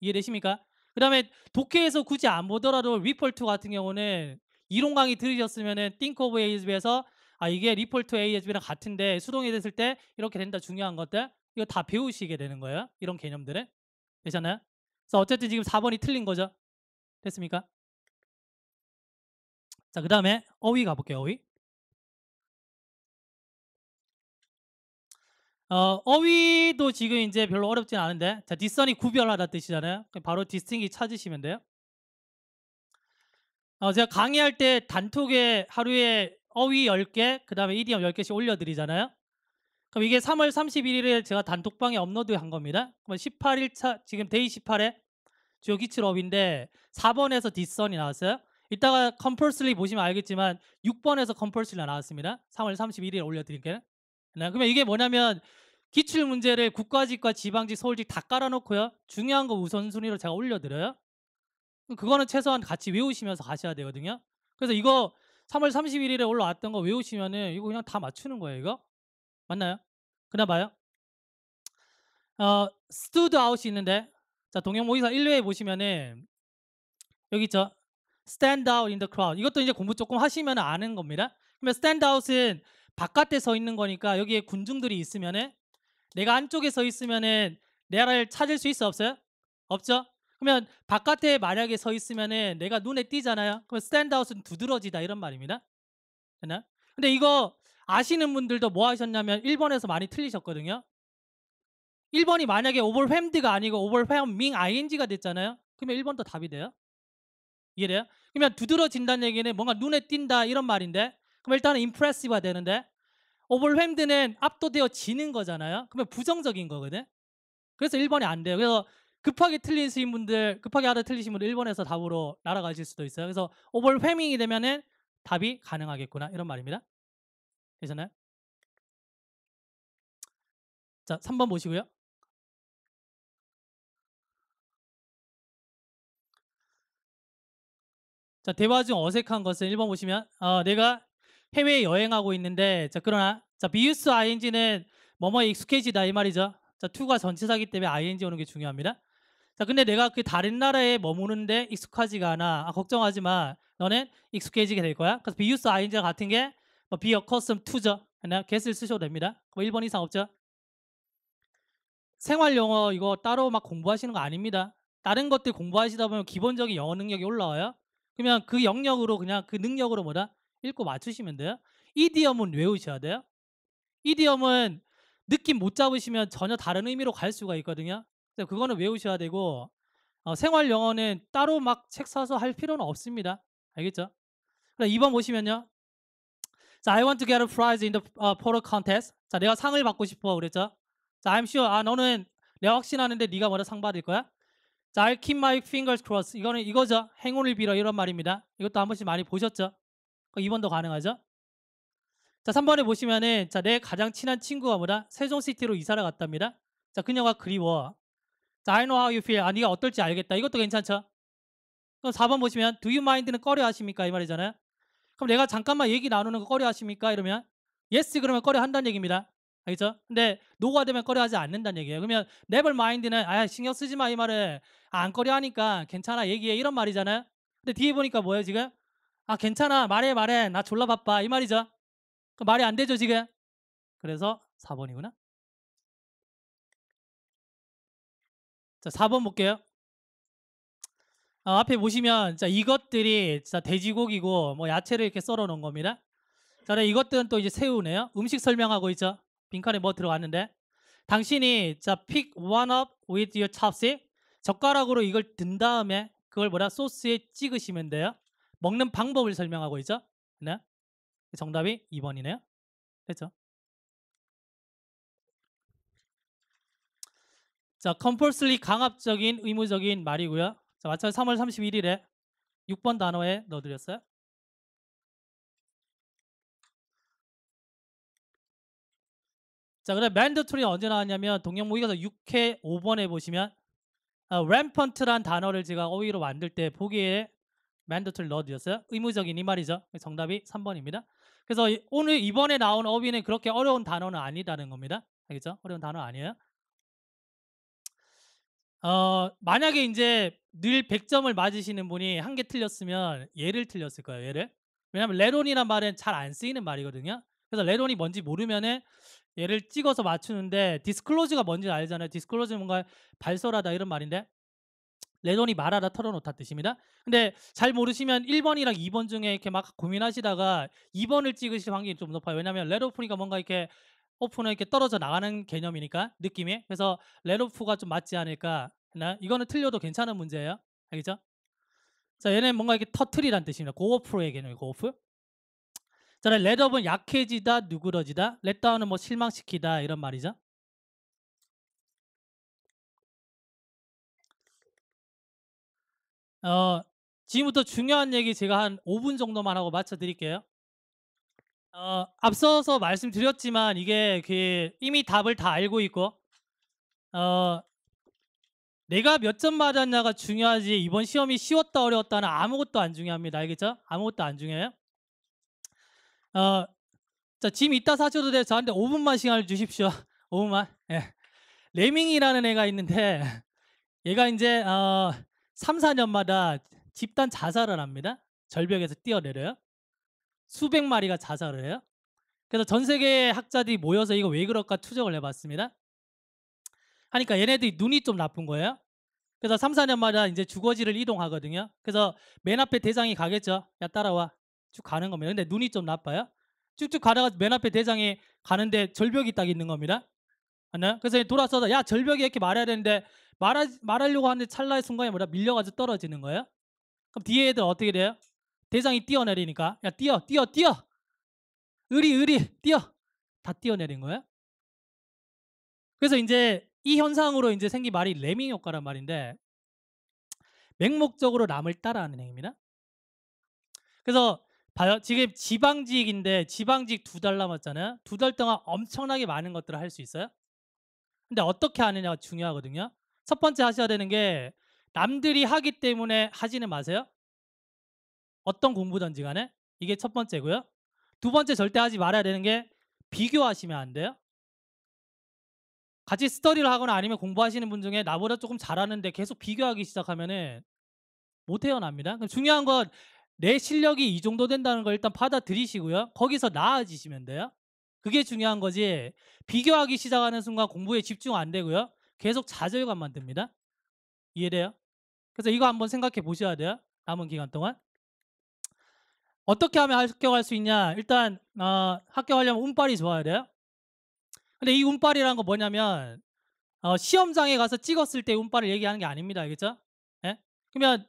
A: 이해되십니까? 그 다음에 독해에서 굳이 안 보더라도 report 같은 경우는 이론 강의 들으셨으면은 think of A as B에서 이게 report A as B랑 같은데 수동이 됐을 때 이렇게 된다 중요한 것들 이거 다 배우시게 되는 거예요. 이런 개념들은. 되셨나요? 그래서 어쨌든 지금 4번이 틀린 거죠. 됐습니까? 자, 그 다음에 어휘 가볼게요. 어휘도 지금 이제 별로 어렵진 않은데 자, 뒷선이 구별하다 뜻이잖아요. 바로 디스팅이 찾으시면 돼요. 제가 강의할 때 단톡에 하루에 어휘 10개 그 다음에 이디엄 10개씩 올려드리잖아요. 그럼 이게 3월 31일에 제가 단톡방에 업로드한 겁니다. 그럼 18일차 지금 데이 18에 주요 기출업인데 4번에서 뒷선이 나왔어요. 이따가 컴펄스리 보시면 알겠지만 6번에서 컴펄스리가 나왔습니다. 3월 31일에 올려드릴게요. 네, 그러면 이게 뭐냐면 기출 문제를 국가직과 지방직, 서울직 다 깔아놓고요. 중요한 거 우선순위로 제가 올려드려요. 그거는 최소한 같이 외우시면서 가셔야 되거든요. 그래서 이거 3월 31일에 올라왔던 거 외우시면은 이거 그냥 다 맞추는 거예요. 이거 맞나요? 그나 봐요. stood out이 있는데 자 동영 모의사 1회에 보시면은 여기 있죠. stand out in the crowd. 이것도 이제 공부 조금 하시면 아는 겁니다. 그러면 stand out은 바깥에 서 있는 거니까 여기에 군중들이 있으면은 내가 안쪽에 서 있으면은 내를 찾을 수 있어 없어요? 없죠? 그러면 바깥에 만약에 서 있으면은 내가 눈에 띄잖아요. 그럼 stand out은 두드러지다 이런 말입니다. 됐나요? 근데 이거 아시는 분들도 뭐 하셨냐면 1번에서 많이 틀리셨거든요. 1번이 만약에 overwhelmed가 아니고 overwhelming ing가 됐잖아요. 그러면 1번도 답이 돼요. 이해돼요? 그러면 두드러진다는 얘기는 뭔가 눈에 띈다 이런 말인데 그럼 일단은 impressive가 되는데 overwhelmed는 압도되어지는 거잖아요. 그러면 부정적인 거거든. 그래서 1번이 안 돼요. 그래서 급하게 틀리신 분들, 급하게 하다 틀리신 분들 1번에서 답으로 날아가실 수도 있어요. 그래서 overwhelming이 되면은 답이 가능하겠구나 이런 말입니다. 되셨나요? 자, 3번 보시고요. 자, 대화 중 어색한 것은 1번 보시면 내가 해외에 여행하고 있는데 자, 그러나 자, 비유스 ing는 뭐뭐에 익숙해지다 이 말이죠. 자, to가 전치사기 때문에 ing 오는 게 중요합니다. 자, 근데 내가 그 다른 나라에 머무는데 익숙하지가 않아. 걱정하지 마. 너는 익숙해지게 될 거야. 그래서 비유스 ing가 같은 게 뭐 be accustomed to죠. 그냥 get을 쓰셔도 됩니다. 그럼 1번 이상 없죠? 생활 영어 이거 따로 막 공부하시는 거 아닙니다. 다른 것들 공부하시다 보면 기본적인 영어 능력이 올라와요. 그러면 그 영역으로 그냥 그 능력으로 뭐다? 읽고 맞추시면 돼요. 이디엄은 외우셔야 돼요. 이디엄은 느낌 못 잡으시면 전혀 다른 의미로 갈 수가 있거든요. 그래서 그거는 외우셔야 되고 생활 영어는 따로 막 책 사서 할 필요는 없습니다. 알겠죠? 그럼 2번 보시면요. 자, I want to get a prize in the photo contest. 자, 내가 상을 받고 싶어 그랬죠? 자, I'm sure. 너는 내가 확신하는데 네가 뭐라 상 받을 거야? 자, I'll keep my fingers crossed. 이거는 이거죠. 행운을 빌어 이런 말입니다. 이것도 한 번씩 많이 보셨죠? 2번도 가능하죠? 자, 3번에 보시면은 자, 내 가장 친한 친구가 뭐다? 세종시티로 이사를 갔답니다. 자, 그녀가 그리워. 자, I know how you feel. 네가 어떨지 알겠다. 이것도 괜찮죠? 그럼 4번 보시면 do you mind는 꺼려 하십니까? 이 말이잖아요. 그럼 내가 잠깐만 얘기 나누는 거 꺼려 하십니까? 이러면 yes 그러면 꺼려 한다는 얘기입니다. 알겠죠? 근데 no가 되면 꺼려 하지 않는다는 얘기예요. 그러면 never mind는 신경 쓰지 마 이 말을 안 꺼려 하니까 괜찮아 얘기해 이런 말이잖아요. 근데 뒤에 보니까 뭐예요 지금? 괜찮아 말해 나 졸라 바빠 이 말이죠. 그 말이 안 되죠 지금. 그래서 4번이구나. 자, 4번 볼게요. 앞에 보시면 자, 이것들이 자, 돼지고기고 뭐 야채를 이렇게 썰어 놓은 겁니다. 자, 이것들은 또 이제 새우네요. 음식 설명하고 있죠. 빈칸에 뭐 들어갔는데 당신이 자, pick one up with your chopstick. 젓가락으로 이걸 든 다음에 그걸 뭐라 소스에 찍으시면 돼요. 먹는 방법을 설명하고 있죠. 네. 정답이 2번이네요. 됐죠? 자, compulsory 강압적인 의무적인 말이고요. 자, 마찬가지 3월 31일에 6번 단어에 넣어드렸어요. 자, 그다음 mandatory는 언제 나왔냐면 동영 모의고사 6회 5번에 보시면 rampant란 단어를 제가 어휘로 만들 때 보기에 mandatory 넣어드렸어요. 의무적인 이 말이죠. 정답이 3번입니다. 그래서 오늘 이번에 나온 어휘는 그렇게 어려운 단어는 아니다는 겁니다. 알겠죠? 어려운 단어 아니에요. 만약에 이제 늘 100점을 맞으시는 분이 한 개 틀렸으면 얘를 틀렸을 거예요. 얘를. 왜냐하면 레론이란 말은 잘 안 쓰이는 말이거든요. 그래서 레론이 뭔지 모르면은 얘를 찍어서 맞추는데 디스클로즈가 뭔지 알잖아요. 디스클로즈는 뭔가 발설하다 이런 말인데 레론이 말하다 털어놓다 뜻입니다. 근데 잘 모르시면 1번이랑 2번 중에 이렇게 막 고민하시다가 2번을 찍으실 확률이 좀 높아요. 왜냐하면 레로프니까 뭔가 이렇게 오픈은 이렇게 떨어져 나가는 개념이니까 느낌이. 그래서 레로프가 좀 맞지 않을까. 이거는 틀려도 괜찮은 문제예요. 알겠죠? 자, 얘는 뭔가 이렇게 터트리란 뜻입니다. 고오프로의 개념이에요. 고오프. 자, 렛업은 약해지다, 누그러지다. 렛다운은 뭐 실망시키다 이런 말이죠. 지금부터 중요한 얘기 제가 한 5분 정도만 하고 마쳐 드릴게요. 앞서서 말씀드렸지만 이게 이미 답을 다 알고 있고 어 내가 몇 점 맞았냐가 중요하지 이번 시험이 쉬웠다 어려웠다는 아무것도 안 중요합니다. 알겠죠? 아무것도 안 중요해요. 자, 짐 이따 사셔도 돼요. 저한테 5분만 시간을 주십시오. 5분만. 예. 레밍이라는 애가 있는데 얘가 이제 3, 4년마다 집단 자살을 합니다. 절벽에서 뛰어내려요. 수백 마리가 자살을 해요. 그래서 전 세계 학자들이 모여서 이거 왜 그럴까 추적을 해봤습니다. 하니까 얘네들이 눈이 좀 나쁜 거예요. 그래서 3, 4년마다 이제 주거지를 이동하거든요. 그래서 맨 앞에 대장이 가겠죠. 야, 따라와. 쭉 가는 겁니다. 근데 눈이 좀 나빠요. 쭉쭉 가다가 맨 앞에 대장이 가는데 절벽이 딱 있는 겁니다. 맞나요? 그래서 돌아서서 야, 절벽이 이렇게 말해야 되는데 말하려고 하는데 찰나의 순간에 뭐라 밀려가지고 떨어지는 거예요. 그럼 뒤에 애들 어떻게 돼요? 대장이 뛰어내리니까 야, 뛰어 의리 뛰어 다 뛰어내린 거예요. 그래서 이제 이 현상으로 이제 생긴 말이 레밍 효과란 말인데 맹목적으로 남을 따라하는 행위입니다. 그래서 봐요. 지금 지방직인데 지방직 2달 남았잖아요. 2달 동안 엄청나게 많은 것들을 할 수 있어요. 근데 어떻게 하느냐가 중요하거든요. 첫 번째 하셔야 되는 게 남들이 하기 때문에 하지는 마세요. 어떤 공부든지 간에. 이게 첫 번째고요. 두 번째 절대 하지 말아야 되는 게 비교하시면 안 돼요. 같이 스터디를 하거나 아니면 공부하시는 분 중에 나보다 조금 잘하는데 계속 비교하기 시작하면은 못 태어납니다. 그럼 중요한 건 내 실력이 이 정도 된다는 걸 일단 받아들이시고요. 거기서 나아지시면 돼요. 그게 중요한 거지. 비교하기 시작하는 순간 공부에 집중 안 되고요. 계속 좌절감만 듭니다. 이해돼요? 그래서 이거 한번 생각해 보셔야 돼요. 남은 기간 동안. 어떻게 하면 합격할 수 있냐? 일단 합격하려면 운빨이 좋아야 돼요. 근데 이 운빨이라는 건 뭐냐면 시험장에 가서 찍었을 때 운빨을 얘기하는 게 아닙니다. 알겠죠? 예? 그러면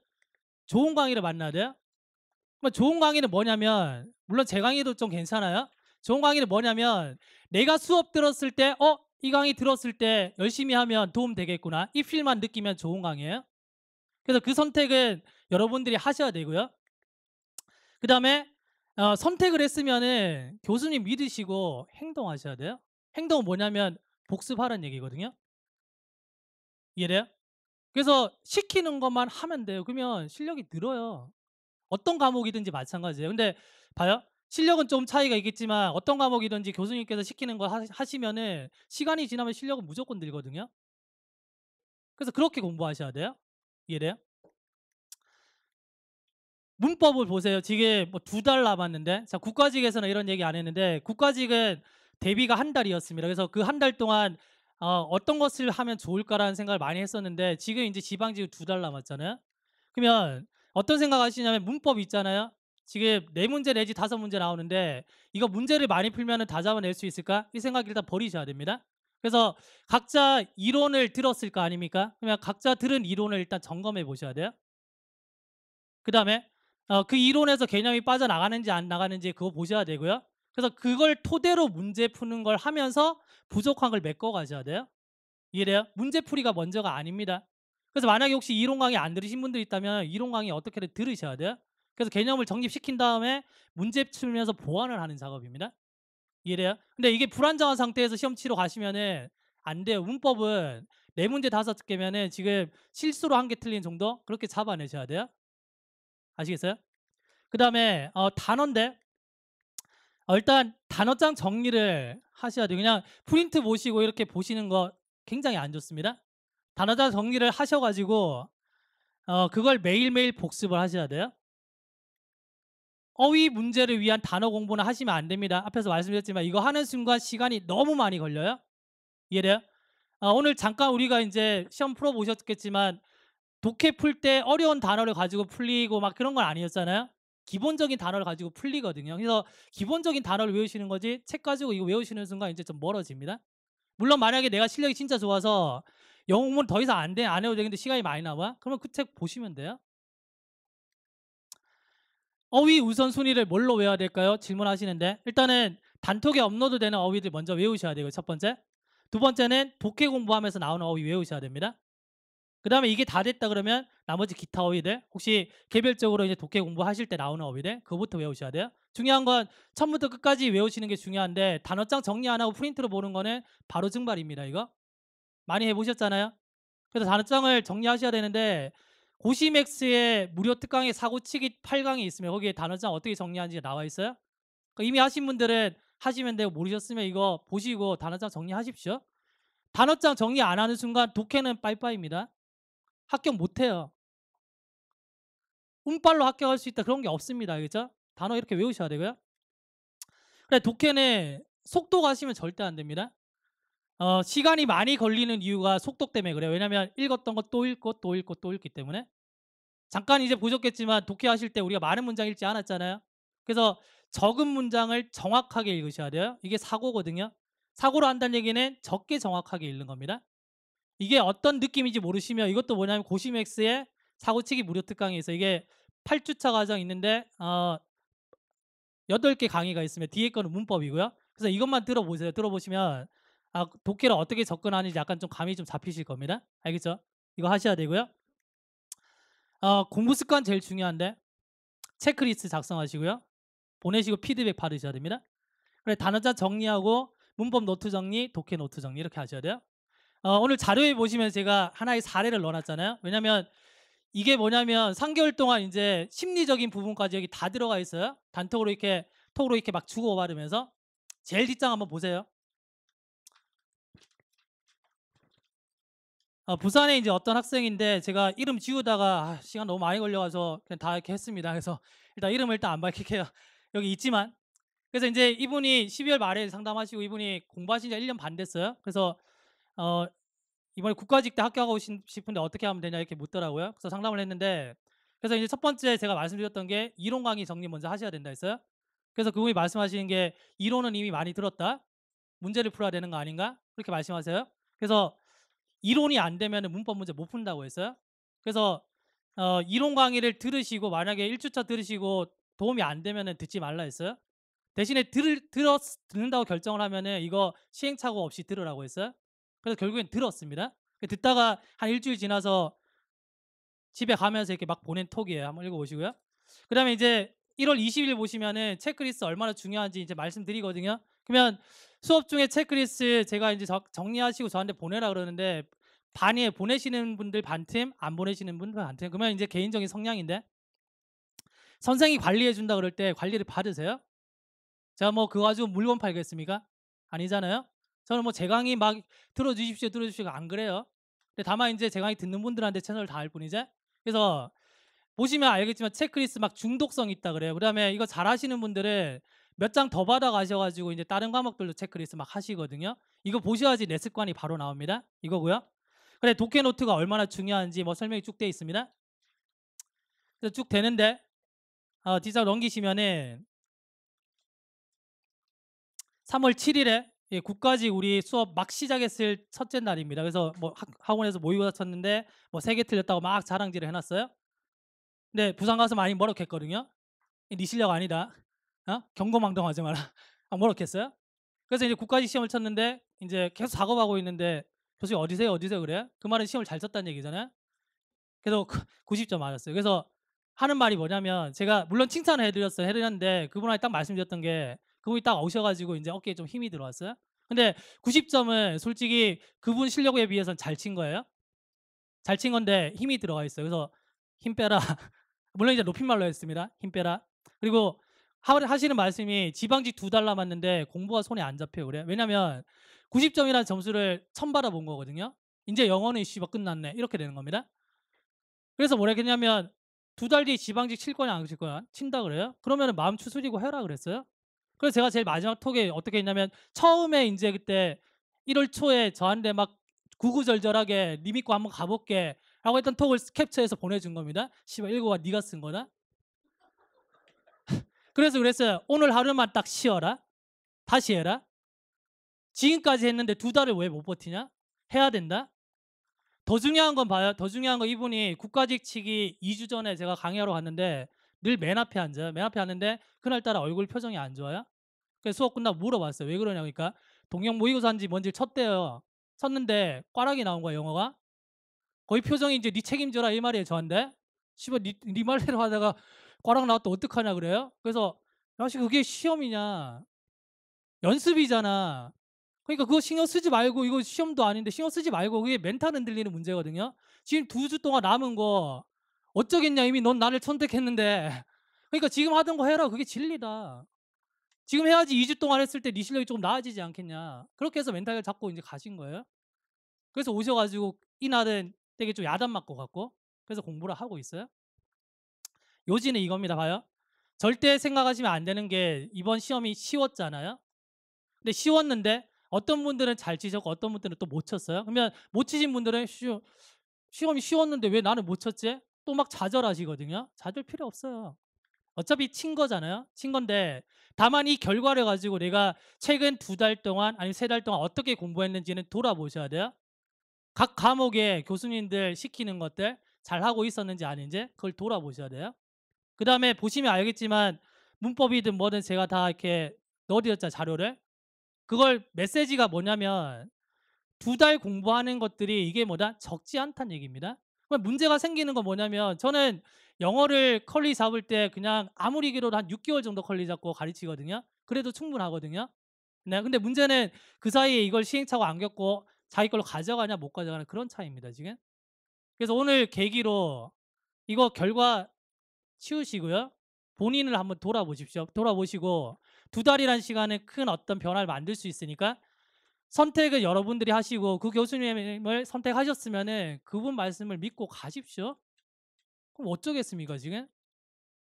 A: 좋은 강의를 만나야 돼요. 그러면 좋은 강의는 뭐냐면 물론 제 강의도 좀 괜찮아요. 좋은 강의는 뭐냐면 내가 수업 들었을 때 이 강의 들었을 때 열심히 하면 도움 되겠구나. 이 필만 느끼면 좋은 강의예요. 그래서 그 선택은 여러분들이 하셔야 되고요. 그다음에 선택을 했으면은 교수님 믿으시고 행동하셔야 돼요. 행동은 뭐냐면 복습하라는 얘기거든요. 이해돼요? 그래서 시키는 것만 하면 돼요. 그러면 실력이 늘어요. 어떤 과목이든지 마찬가지예요. 근데 봐요. 실력은 좀 차이가 있겠지만 어떤 과목이든지 교수님께서 시키는 거 하시면은 시간이 지나면 실력은 무조건 늘거든요. 그래서 그렇게 공부하셔야 돼요. 이해돼요? 문법을 보세요. 지금 뭐 2달 남았는데 자, 국가직에서는 이런 얘기 안 했는데 국가직은 대비가 한 달이었습니다. 그래서 그 한 달 동안 어떤 것을 하면 좋을까라는 생각을 많이 했었는데 지금 이제 지방직은 2달 남았잖아요. 그러면 어떤 생각하시냐면 문법 있잖아요. 지금 4문제 내지 5문제 나오는데 이거 문제를 많이 풀면은 다 잡아낼 수 있을까? 이 생각 일단 버리셔야 됩니다. 그래서 각자 이론을 들었을 거 아닙니까? 그러면 각자 들은 이론을 일단 점검해 보셔야 돼요. 그다음에 그 이론에서 개념이 빠져나가는지 안 나가는지 그거 보셔야 되고요. 그래서 그걸 토대로 문제 푸는 걸 하면서 부족한 걸 메꿔 가셔야 돼요. 이해돼요? 문제풀이가 먼저가 아닙니다. 그래서 만약에 혹시 이론 강의 안 들으신 분들 있다면 이론 강의 어떻게든 들으셔야 돼요. 그래서 개념을 정립시킨 다음에 문제 풀면서 보완을 하는 작업입니다. 이해돼요? 근데 이게 불안정한 상태에서 시험 치러 가시면은 안 돼요. 문법은 4문제 5개면은 지금 실수로 1개 틀린 정도 그렇게 잡아내셔야 돼요. 아시겠어요? 그다음에 단어인데 일단 단어장 정리를 하셔야 돼요. 그냥 프린트 보시고 이렇게 보시는 거 굉장히 안 좋습니다. 단어장 정리를 하셔 가지고 그걸 매일매일 복습을 하셔야 돼요. 어휘 문제를 위한 단어 공부는 하시면 안 됩니다. 앞에서 말씀드렸지만 이거 하는 순간 시간이 너무 많이 걸려요. 이해돼요? 오늘 잠깐 우리가 이제 시험 풀어 보셨겠지만 독해 풀 때 어려운 단어를 가지고 풀리고 막 그런 건 아니었잖아요. 기본적인 단어를 가지고 풀리거든요. 그래서 기본적인 단어를 외우시는 거지 책 가지고 이거 외우시는 순간 이제 좀 멀어집니다. 물론 만약에 내가 실력이 진짜 좋아서 영어 공부는 더 이상 안 해도 되는데 시간이 많이 남아? 그러면 그 책 보시면 돼요. 어휘 우선순위를 뭘로 외워야 될까요? 질문하시는데 일단은 단톡에 업로드되는 어휘들 먼저 외우셔야 되고요. 첫 번째. 두 번째는 독해 공부하면서 나오는 어휘 외우셔야 됩니다. 그 다음에 이게 다 됐다 그러면 나머지 기타 어휘들 혹시 개별적으로 이제 독해 공부하실 때 나오는 어휘들 그거부터 외우셔야 돼요. 중요한 건 처음부터 끝까지 외우시는 게 중요한데 단어장 정리 안 하고 프린트로 보는 거는 바로 증발입니다. 이거 많이 해보셨잖아요. 그래서 단어장을 정리하셔야 되는데 고시맥스의 무료 특강의 사고치기 8강이 있으면 거기에 단어장 어떻게 정리하는지 나와 있어요. 그러니까 이미 하신 분들은 하시면 되고 모르셨으면 이거 보시고 단어장 정리하십시오. 단어장 정리 안 하는 순간 독해는 빠이빠이입니다. 합격 못해요. 운빨로 합격할 수 있다 그런 게 없습니다. 알겠죠? 단어 이렇게 외우셔야 되고요. 그래 독해는 속도 가시면 절대 안 됩니다. 시간이 많이 걸리는 이유가 속도 때문에 그래요. 왜냐하면 읽었던 거 또 읽고 또 읽고 또 읽기 때문에. 잠깐 이제 보셨겠지만 독해하실 때 우리가 많은 문장 읽지 않았잖아요. 그래서 적은 문장을 정확하게 읽으셔야 돼요. 이게 사고거든요. 사고로 한다는 얘기는 적게 정확하게 읽는 겁니다. 이게 어떤 느낌인지 모르시면 이것도 뭐냐면 고시맥스의 사고치기 무료 특강에 있어요. 이게 8주차 과정 있는데 8개 강의가 있으면 뒤에 거는 문법이고요. 그래서 이것만 들어보세요. 들어보시면 독해를 어떻게 접근하는지 약간 좀 감이 좀 잡히실 겁니다. 알겠죠? 이거 하셔야 되고요. 공부 습관 제일 중요한데 체크리스트 작성하시고요. 보내시고 피드백 받으셔야 됩니다. 그래 단어장 정리하고 문법 노트 정리, 독해 노트 정리 이렇게 하셔야 돼요. 오늘 자료에 보시면 제가 하나의 사례를 넣어놨잖아요. 왜냐하면 이게 뭐냐면 3개월 동안 이제 심리적인 부분까지 여기 다 들어가 있어요. 단톡으로 이렇게 톡으로 이렇게 막 주고받으면서 제일 뒷장 한번 보세요. 부산에 이제 어떤 학생인데 제가 이름 지우다가 시간 너무 많이 걸려가서 그냥 다 이렇게 했습니다. 그래서 일단 이름을 일단 안 밝힐게요. 여기 있지만 그래서 이제 이분이 12월 말에 상담하시고 이분이 공부하신 지 1년 반 됐어요. 그래서 이번에 국가직대 합격하고 싶은데 어떻게 하면 되냐 이렇게 묻더라고요. 그래서 상담을 했는데 그래서 이제 첫 번째 제가 말씀드렸던 게 이론 강의 정리 먼저 하셔야 된다 했어요. 그래서 그분이 말씀하시는 게 이론은 이미 많이 들었다. 문제를 풀어야 되는 거 아닌가? 그렇게 말씀하세요. 그래서 이론이 안 되면 문법 문제 못 푼다고 했어요. 그래서 이론 강의를 들으시고 만약에 1주차 들으시고 도움이 안 되면 듣지 말라 했어요. 대신에 듣는다고 결정을 하면은 이거 시행착오 없이 들으라고 했어요. 그래서 결국엔 들었습니다. 듣다가 한 일주일 지나서 집에 가면서 이렇게 막 보낸 톡이에요. 한번 읽어보시고요. 그 다음에 이제 1월 20일 보시면은 체크리스트 얼마나 중요한지 이제 말씀드리거든요. 그러면 수업 중에 체크리스트 제가 이제 정리하시고 저한테 보내라 그러는데 반에 보내시는 분들 반팀, 안 보내시는 분들 반팀. 그러면 이제 개인적인 성향인데 선생님이 관리해 준다 그럴 때 관리를 받으세요? 제가 뭐 그거 가지고 물건 팔겠습니까? 아니잖아요. 저는 뭐 제 강의 막 들어주십시오, 들어주십시오 안 그래요. 근데 다만 이제 제 강의 듣는 분들한테 최선을 다할 뿐이지. 그래서 보시면 알겠지만 체크리스트 막 중독성 있다 그래요. 그다음에 이거 잘하시는 분들은 몇 장 더 받아 가셔가지고 이제 다른 과목들도 체크리스트 막 하시거든요. 이거 보셔야지 내 습관이 바로 나옵니다. 이거고요. 그래 독해 노트가 얼마나 중요한지 뭐 설명이 쭉 돼 있습니다. 그래서 쭉 되는데 뒤장 넘기시면은 3월 7일에 국가직 우리 수업 막 시작했을 첫째 날입니다. 그래서 뭐 학원에서 모의고사 쳤는데 뭐 3개 틀렸다고 막 자랑질을 해놨어요. 근데 부산 가서 많이 머럭했거든요. 네 실력 아니다. 경고망동하지 마라. 머럭했어요. 그래서 이제 국가직 시험을 쳤는데 이제 계속 작업하고 있는데 교수님 어디세요? 어디세요? 그래? 그 말은 시험을 잘 쳤다는 얘기잖아요. 그래서 90점 맞았어요. 그래서 하는 말이 뭐냐면 제가 물론 칭찬을 해드렸는데 그분한테 딱 말씀드렸던 게 그분이 딱 오셔가지고 이제 어깨에 좀 힘이 들어왔어요. 근데 90점은 솔직히 그분 실력에 비해서는 잘 친 거예요. 잘 친 건데 힘이 들어가 있어요. 그래서 힘 빼라. 물론 이제 높임말로 했습니다. 힘 빼라. 그리고 하시는 말씀이 지방직 2달 남았는데 공부가 손에 안 잡혀요. 그래. 왜냐면 90점이라는 점수를 처음 받아본 거거든요. 이제 영어는 씨발 끝났네. 이렇게 되는 겁니다. 그래서 뭐라 했냐면 2달 뒤에 지방직 칠 거냐 안 칠 거냐 친다 그래요. 그러면은 마음 추스리고 해라 그랬어요. 그래서 제가 제일 마지막 톡에 어떻게 했냐면 처음에 이제 그때 1월 초에 저한테 막 구구절절하게 니 믿고 한번 가볼게 라고 했던 톡을 캡처해서 보내준 겁니다. 씨발 읽어봐 네가 쓴 거다. 그래서 그랬어요. 오늘 하루만 딱 쉬어라. 다시 해라. 지금까지 했는데 2달을 왜 못 버티냐? 해야 된다. 더 중요한 건 봐요. 더 중요한 건 이분이 국가직 치기 2주 전에 제가 강의하러 갔는데 늘 맨 앞에 앉아요. 맨 앞에 앉는데 그날따라 얼굴 표정이 안 좋아요. 그래서 수업 끝나고 물어봤어요. 왜 그러냐고 그러니까 동영 모의고사인지 뭔지를 쳤대요. 쳤는데 꽈락이 나온 거야 영어가. 거의 표정이 이제 "니 책임져라." 이 말이에요 저한테. 씨발 니 말대로 하다가 꽈락 나왔다 어떡하냐 그래요. 그래서 "야 씨 그게 시험이냐. 연습이잖아. 그러니까 그거 신경 쓰지 말고 이거 시험도 아닌데 신경 쓰지 말고 그게 멘탈 흔들리는 문제거든요. 지금 2주 동안 남은 거 어쩌겠냐. 이미 넌 나를 선택했는데. 그러니까 지금 하던 거 해라. 그게 진리다. 지금 해야지 2주 동안 했을 때 네 실력이 조금 나아지지 않겠냐." 그렇게 해서 멘탈을 잡고 인제 가신 거예요. 그래서 오셔 가지고 이날은 되게 좀 야단 맞고 갔고 그래서 공부를 하고 있어요. 요지는 이겁니다. 봐요. 절대 생각하시면 안 되는 게 이번 시험이 쉬웠잖아요. 근데 쉬웠는데 어떤 분들은 잘 치셨고 어떤 분들은 또 못 쳤어요. 그러면 못 치신 분들은 시험이 쉬웠는데 왜 나는 못 쳤지?" 또 막 좌절하시거든요. 좌절 필요 없어요. 어차피 친 거잖아요. 친 건데 다만 이 결과를 가지고 내가 최근 2달 동안 아니면 3달 동안 어떻게 공부했는지는 돌아보셔야 돼요. 각 과목에 교수님들 시키는 것들 잘하고 있었는지 아닌지 그걸 돌아보셔야 돼요. 그다음에 보시면 알겠지만 문법이든 뭐든 제가 다 이렇게 넣어 드렸잖아요, 자료를. 그걸 메시지가 뭐냐면 2달 공부하는 것들이 이게 뭐다? 적지 않다는 얘기입니다. 그럼 문제가 생기는 건 뭐냐면 저는 영어를 컬리 잡을 때 그냥 아무리 길어도 한 6 개월 정도 컬리 잡고 가르치거든요. 그래도 충분하거든요. 네. 근데 문제는 그 사이에 이걸 시행착오 안 겪고 자기 걸로 가져가냐 못 가져가냐 그런 차이입니다 지금. 그래서 오늘 계기로 이거 결과 치우시고요. 본인을 한번 돌아보십시오. 돌아보시고 2달이라는 시간에 큰 어떤 변화를 만들 수 있으니까 선택을 여러분들이 하시고 그 교수님을 선택하셨으면은 그분 말씀을 믿고 가십시오. 그럼 어쩌겠습니까 지금?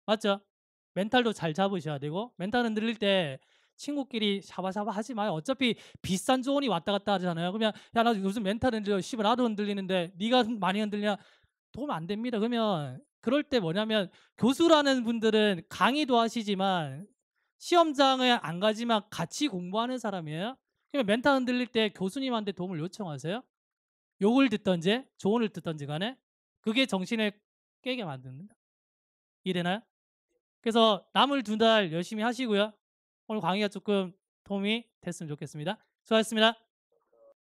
A: 맞죠? 멘탈도 잘 잡으셔야 되고 멘탈 흔들릴 때 친구끼리 샤바샤바 하지 마요. 어차피 비싼 조언이 왔다 갔다 하잖아요. 그러면 "야 나 요즘 멘탈 흔들려." "씨발 나도 흔들리는데 네가 많이 흔들냐?" 도움 안 됩니다. 그러면 그럴 때 뭐냐면 교수라는 분들은 강의도 하시지만 시험장에 안 가지만 같이 공부하는 사람이에요. 그러면 멘탈 흔들릴 때 교수님한테 도움을 요청하세요. 욕을 듣든지 조언을 듣든지 간에 그게 정신을 깨게 만듭니다. 이해되나요? 그래서 남을 2달 열심히 하시고요. 오늘 강의가 조금 도움이 됐으면 좋겠습니다. 수고하셨습니다.